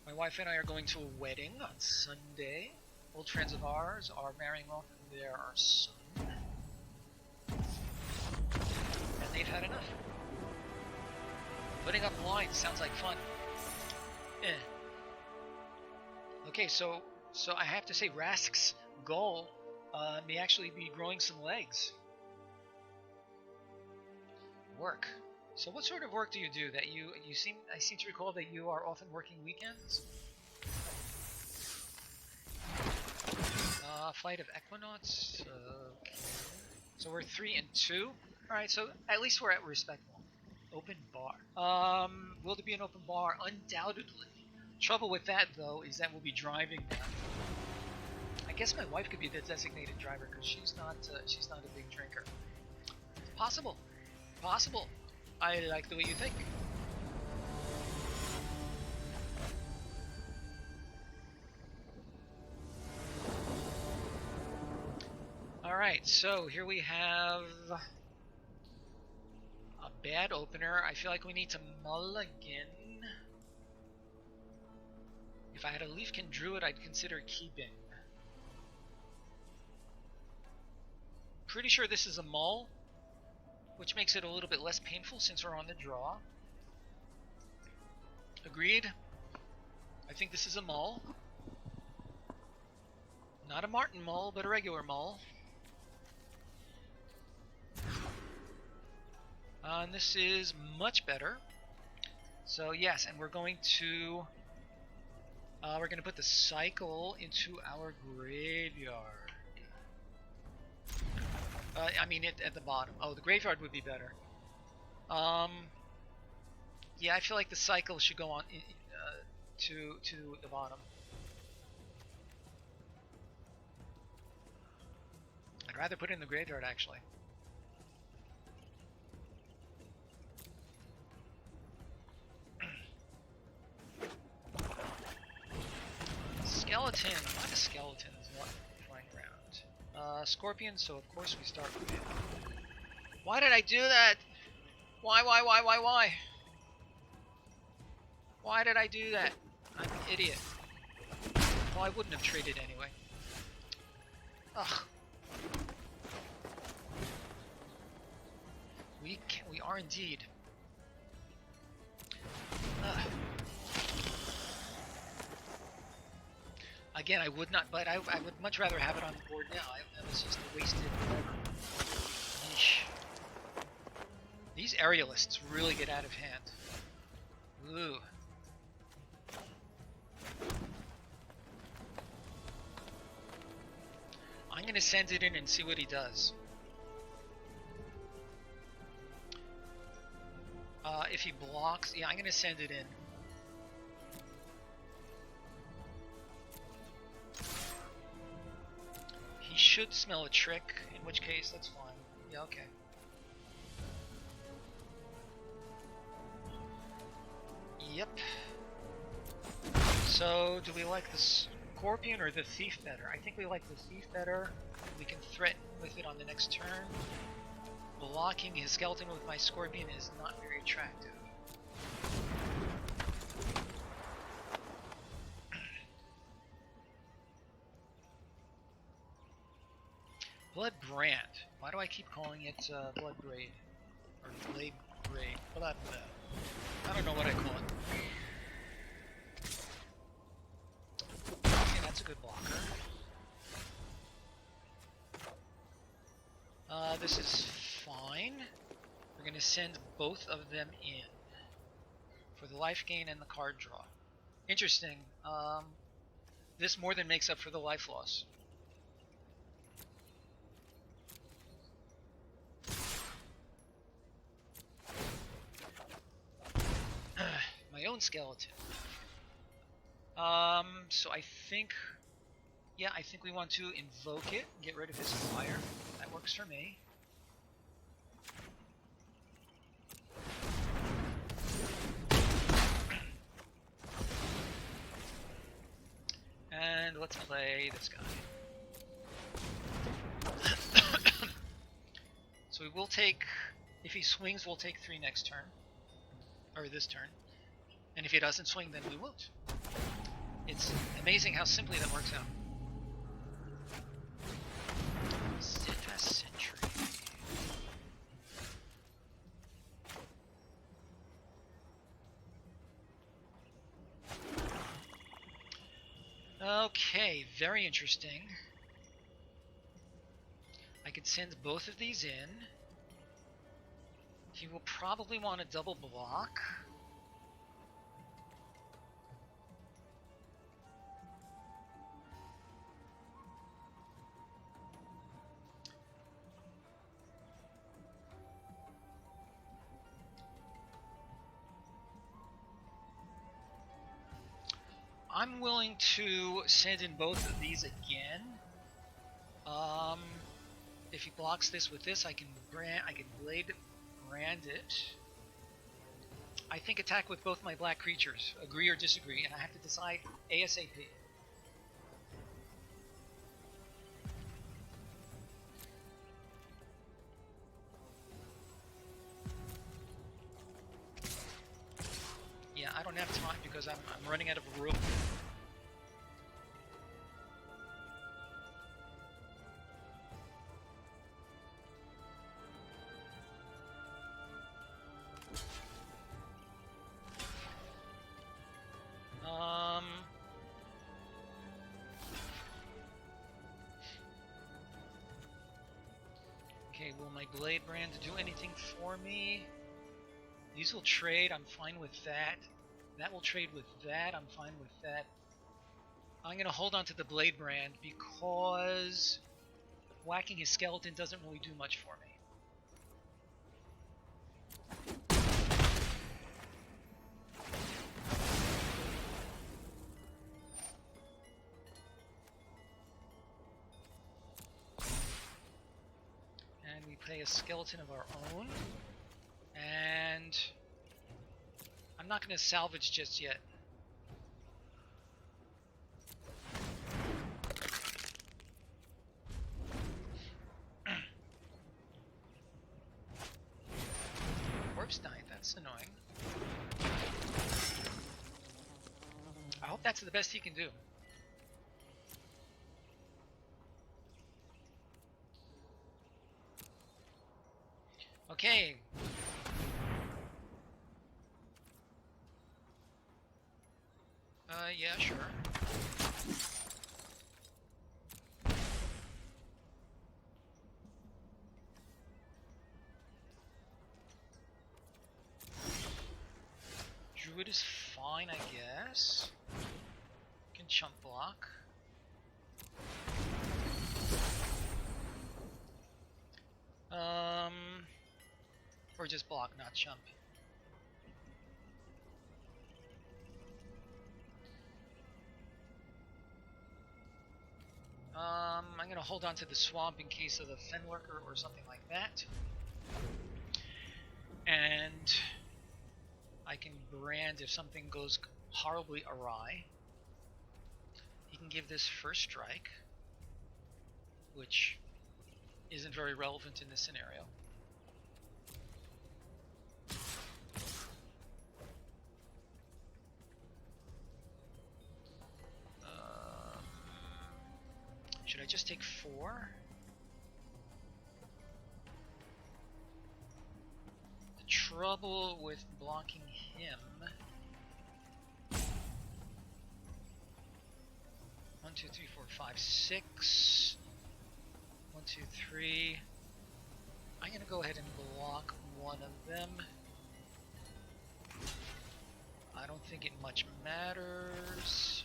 My wife and I are going to a wedding on Sunday. Old friends of ours are marrying off their son. And they've had enough. Putting up lines sounds like fun. Okay, so I have to say Rask's goal may actually be growing some legs. Work. So what sort of work do you do? That I seem to recall that you are often working weekends. Flight of Equinauts. Okay. So we're 3 and 2. All right. So at least we're at respectable. Open bar. Will there be an open bar? Undoubtedly. Trouble with that though is that we'll be driving now. I guess my wife could be the designated driver because she's not a big drinker. Possible. Possible. I like the way you think. Alright, so here we have a bad opener. I feel like we need to mulligan. If I had a Leafkin Druid, I'd consider keeping. Pretty sure this is a mull, which makes it a little bit less painful since we're on the draw. Agreed. I think this is a mull. Not a Martin mull, but a regular mull. And this is much better. So yes, and we're going to put the cycle into our graveyard. I mean at the bottom. Oh, the graveyard would be better. Yeah, I feel like the cycle should go on to the bottom. I'd rather put it in the graveyard actually. Skeleton. A lot of skeletons flying around. Scorpion, so of course we start with it. Why did I do that? Why? Why did I do that? I'm an idiot. Well, I wouldn't have traded anyway. Ugh. We are indeed. Ugh. Again, I would not, but I would much rather have it on the board now. That was just a wasted whatever. Yeesh. These aerialists really get out of hand. Ooh. I'm going to send it in and see what he does. If he blocks, yeah, I'm going to send it in. He should smell a trick, in which case that's fine. Yeah, okay. Yep. So, do we like the Scorpion or the Thief better? I think we like the Thief better. We can threaten with it on the next turn. Blocking his skeleton with my Scorpion is not very attractive. Blood Brand. Why do I keep calling it Blood Braid? Or Blade Braid? Blood. I don't know what I call it. Okay, that's a good blocker. This is fine. We're going to send both of them in for the life gain and the card draw. Interesting. This more than makes up for the life loss. My own skeleton. So I think, yeah, I think we want to invoke it, get rid of his fire. That works for me. And let's play this guy. So we will take, if he swings, we'll take 3 next turn. Or this turn. And if he doesn't swing, then we won't. It's amazing how simply that works out. Steadfast Sentry. Okay, very interesting. I could send both of these in. He will probably want to double block. I'm willing to send in both of these again. If he blocks this with this, I can blade brand it. I think attack with both my black creatures. Agree or disagree, and I have to decide ASAP. Yeah, I don't have time because I'm running out of room. Okay, will my blade brand do anything for me? These will trade, I'm fine with that. That will trade with that, I'm fine with that. I'm going to hold on to the blade brand because whacking his skeleton doesn't really do much for me. And we play a skeleton of our own. And I'm not going to salvage just yet. Corpse Knight, that's annoying. I hope that's the best he can do. Okay. Yeah, sure. Druid is fine, I guess. Can chump block. Or just block, not chump. I'm gonna hold on to the swamp in case of a Fenlurker or something like that. And I can brand if something goes horribly awry. He can give this first strike, which isn't very relevant in this scenario. Should I just take 4? The trouble with blocking him. 1, 2, 3, 4, 5, 6. 1, 2, 3. I'm gonna go ahead and block one of them. I don't think it much matters.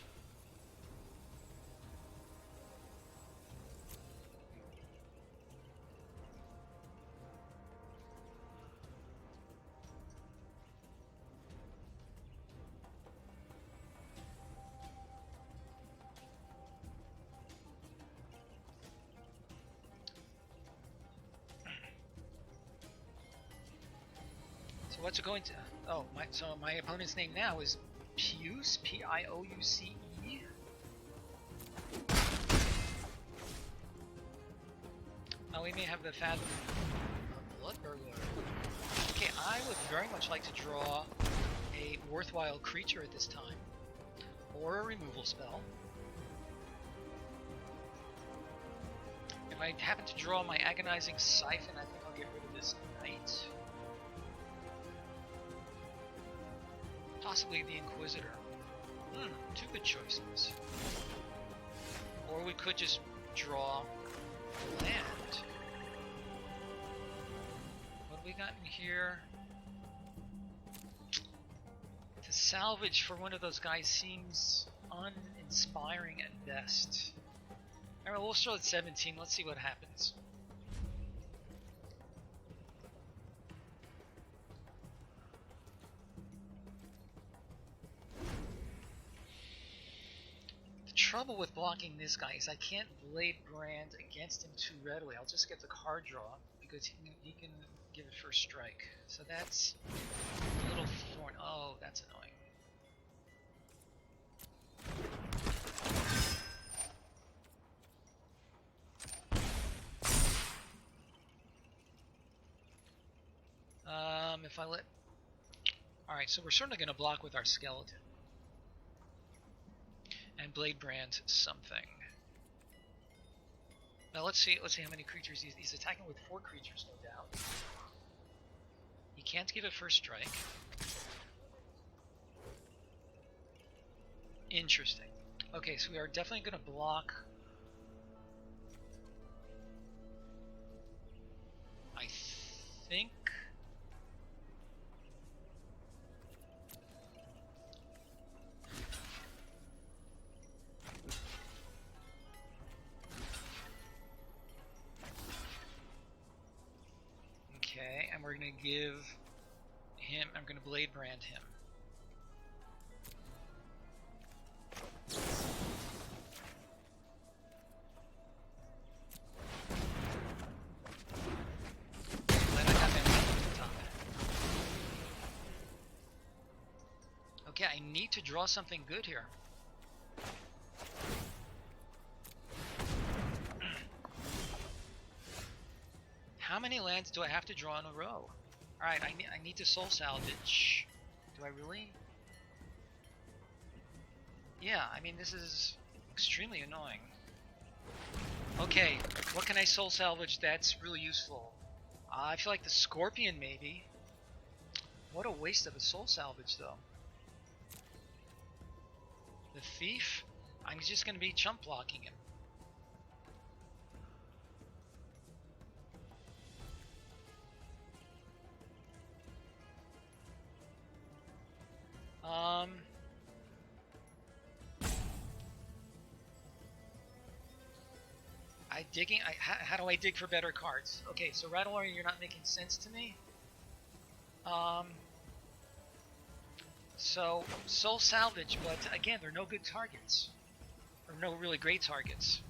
So what's it going to? Oh, so my opponent's name now is Piouce, P-I-O-U-C-E. Oh, we may have the Fathom Blood Burglar. Okay, I would very much like to draw a worthwhile creature at this time, or a removal spell. If I happen to draw my Agonizing Siphon, I think I'll get rid of this Knight. Possibly the Inquisitor. Two good choices. Or we could just draw land. What do we got in here? To salvage for one of those guys seems uninspiring at best. Alright, we'll start at 17. Let's see what happens. The trouble with blocking this guy is I can't Blade Brand against him too readily. I'll just get the card draw because he can give it first strike. So that's a little thorn. Oh, that's annoying. If I let... Alright, so we're certainly going to block with our skeleton. And Blade Brand something. Now let's see how many creatures he's attacking with. 4 creatures, no doubt. He can't give a first strike. Interesting. Okay, so we are definitely going to block. I think. Okay, and we're going to give him, I'm going to Blade Brand him. Then I have him at the top. Okay, I need to draw something good here. How many lands do I have to draw in a row? Alright, I need to soul salvage. Do I really? Yeah, I mean, this is extremely annoying. Okay, what can I soul salvage that's really useful? I feel like the Scorpion, maybe. What a waste of a soul salvage, though. The Thief? I'm just going to be chump blocking him. How do I dig for better cards? Okay, so Rattler, you're not making sense to me. So soul salvage, but again, they're no good targets, or no really great targets.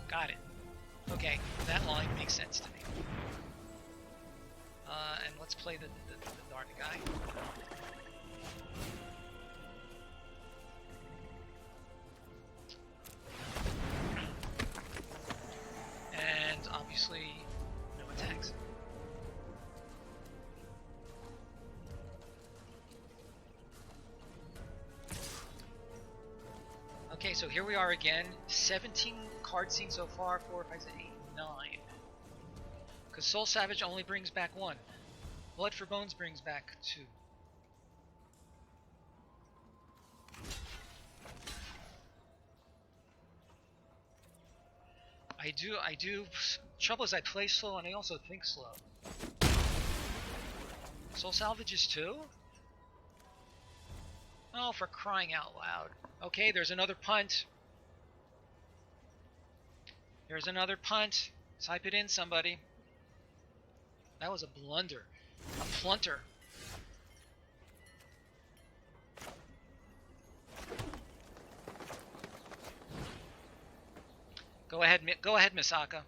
Got it. Okay, that line makes sense to me. And let's play the darn guy. And obviously, no attacks. Okay, so here we are again. 17 cards seen so far. 4, 5, 6, 8, 9. Because Soul Savage only brings back 1. Blood for Bones brings back 2. I do. Trouble is I play slow and I also think slow. Soul Salvage is 2? Oh, for crying out loud. Okay, there's another punt. There's another punt. Type it in, somebody. That was a blunder. A plunter. Go ahead, Misaki.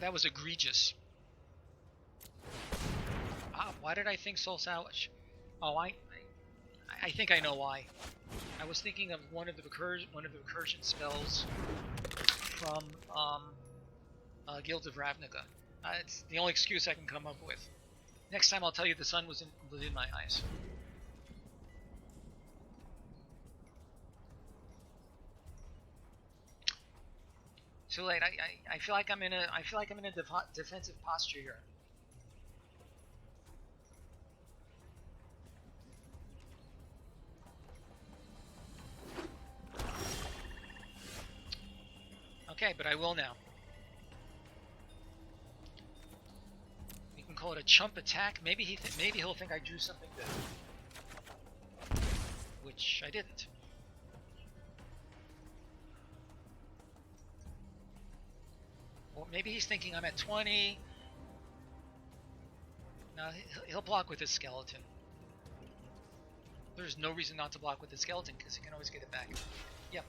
That was egregious. Why did I think Soul Salvage? Oh, I think I know why. I was thinking of one of the recursion spells from Guild of Ravnica. It's the only excuse I can come up with. Next time I'll tell you the sun was in my eyes. Too late. I feel like I'm in a defensive posture here. Okay, but I will now. We can call it a chump attack. Maybe he'll think I drew something good, which I didn't. Or maybe he's thinking I'm at 20. No, he'll block with his skeleton. There's no reason not to block with the skeleton because he can always get it back. Yep.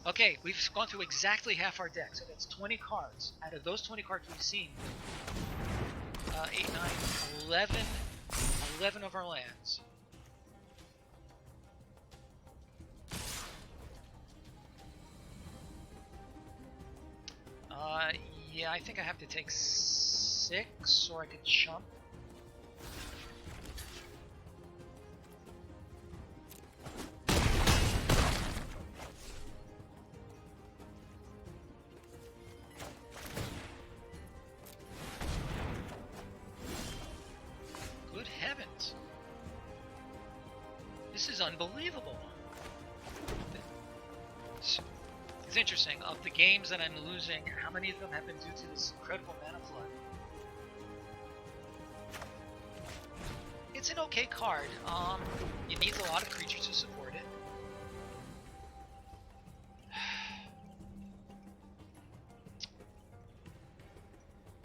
Okay, we've gone through exactly half our deck, so that's 20 cards. Out of those 20 cards we've seen, 8, 9, 11 of our lands. Yeah, I think I have to take 6, or I could chump. Good heavens. This is unbelievable. It's interesting. Of the games that I'm losing, how many of them have been due to this incredible mana flood? It's an okay card. It needs a lot of creatures to support it.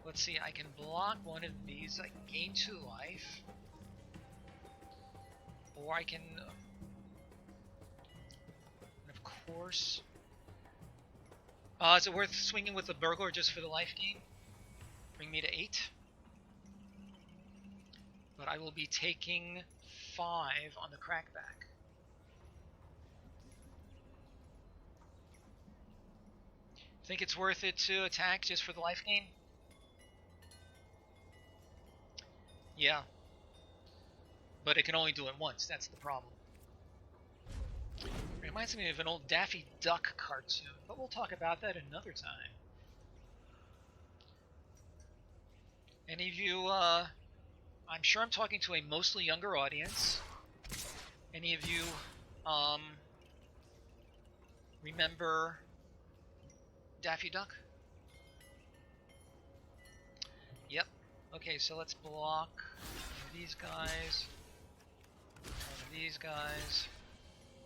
Let's see, I can block one of these, I can gain 2 life. Or I can... of course... is it worth swinging with the burglar just for the life gain? Bring me to 8. But I will be taking 5 on the crackback. Think it's worth it to attack just for the life gain? Yeah. But it can only do it once, that's the problem. Reminds me of an old Daffy Duck cartoon, but we'll talk about that another time. Any of you, I'm sure I'm talking to a mostly younger audience. Any of you, remember Daffy Duck? Yep. Okay, so let's block these guys, one of these guys,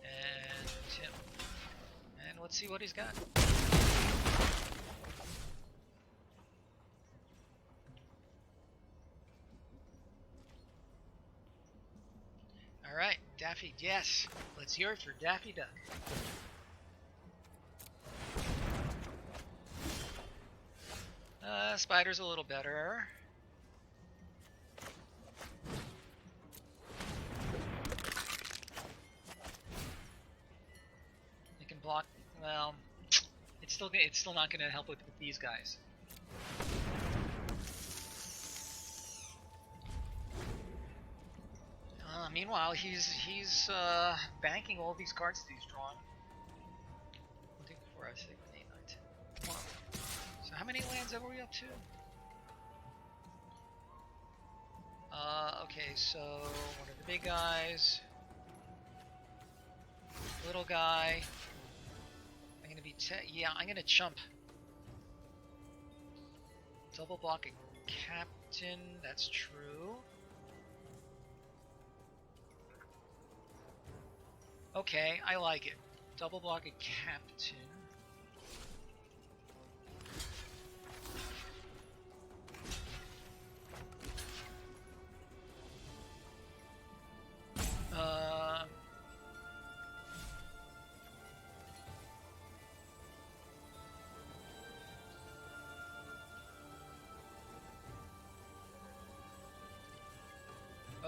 and Tim. And let's see what he's got. Alright, Daffy, yes. Let's hear it for Daffy Duck. Spider's a little better. You can block, well, it's still not gonna help with these guys. Meanwhile, he's banking all these cards that he's drawn. 1, 2, 4, 5, 6, 8, 9, 10. Wow. So how many lands are we up to? Okay, so one of the big guys, little guy. I'm gonna be I'm gonna chump. Double block a captain. That's true. Okay, I like it. Double block a captain.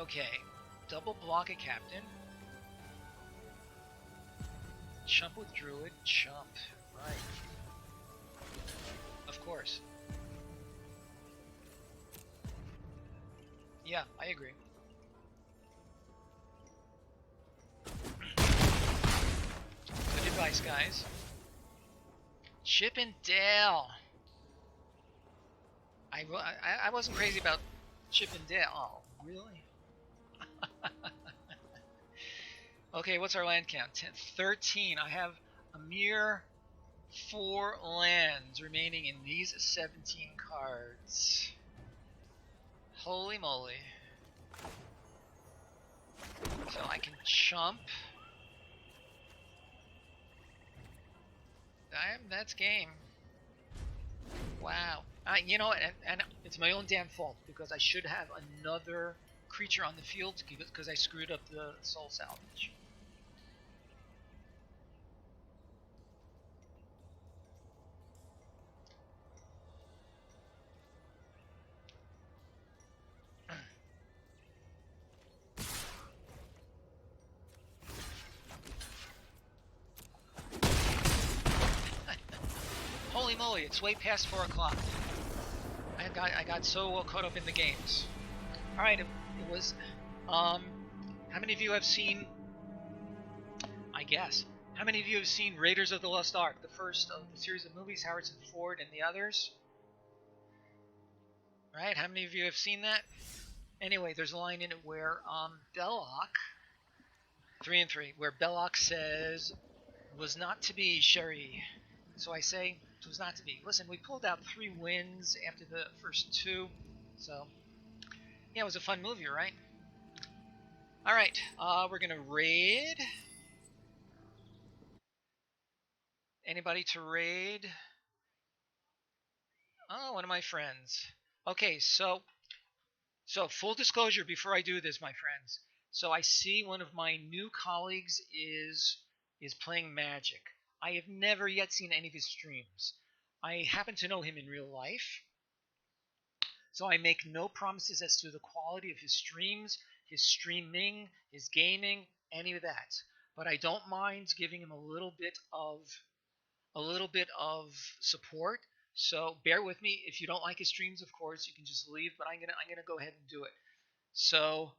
Okay, double block a captain. Chump with druid, chump. Right. Of course. Yeah, I agree. Good advice, guys. Chip and Dale. I wasn't crazy about Chip and Dale. Oh, really? Okay, what's our land count? 10, 13. I have a mere 4 lands remaining in these 17 cards. Holy moly. So I can chump. That's game. Wow. You know, and it's my own damn fault because I should have another creature on the field because I screwed up the soul salvage. Holy moly, it's way past 4 o'clock. I got so caught up in the games. Alright, it was... how many of you have seen... I guess. How many of you have seen Raiders of the Lost Ark, the first of the series of movies, Harrison Ford and the others? Right, how many of you have seen that? Anyway, there's a line in it where Belloc, 3 and 3, where Belloc says, was not to be, Sherry. So I say, it was not to be. Listen, we pulled out 3 wins after the first 2. So, yeah, it was a fun movie, right? Alright, we're going to raid. Anybody to raid? Oh, one of my friends. Okay, so full disclosure before I do this, my friends. So I see one of my new colleagues is playing Magic. I have never yet seen any of his streams. I happen to know him in real life. So I make no promises as to the quality of his streams, his streaming, his gaming, any of that. But I don't mind giving him a little bit of support. So bear with me. If you don't like his streams, of course, you can just leave, but I'm gonna go ahead and do it. So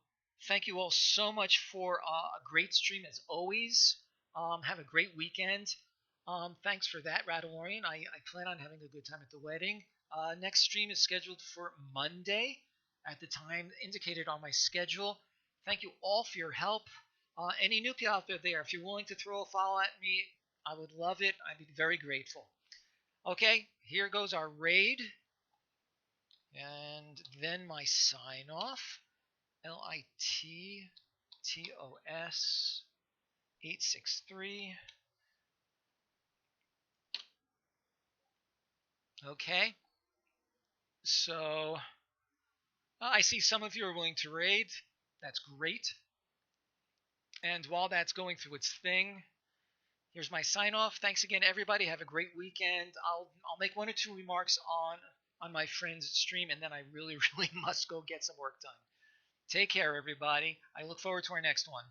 thank you all so much for a great stream as always. Have a great weekend. Thanks for that, Radalorian. I plan on having a good time at the wedding. Next stream is scheduled for Monday at the time indicated on my schedule. Thank you all for your help. Any new people out there, if you're willing to throw a follow at me, I would love it. I'd be very grateful. Okay, here goes our raid. And then my sign off. LITTOS 863. Okay. So I see some of you are willing to raid. That's great. And while that's going through its thing, here's my sign off. Thanks again, everybody. Have a great weekend. I'll make 1 or 2 remarks on my friend's stream, and then I really, really must go get some work done. Take care, everybody. I look forward to our next one.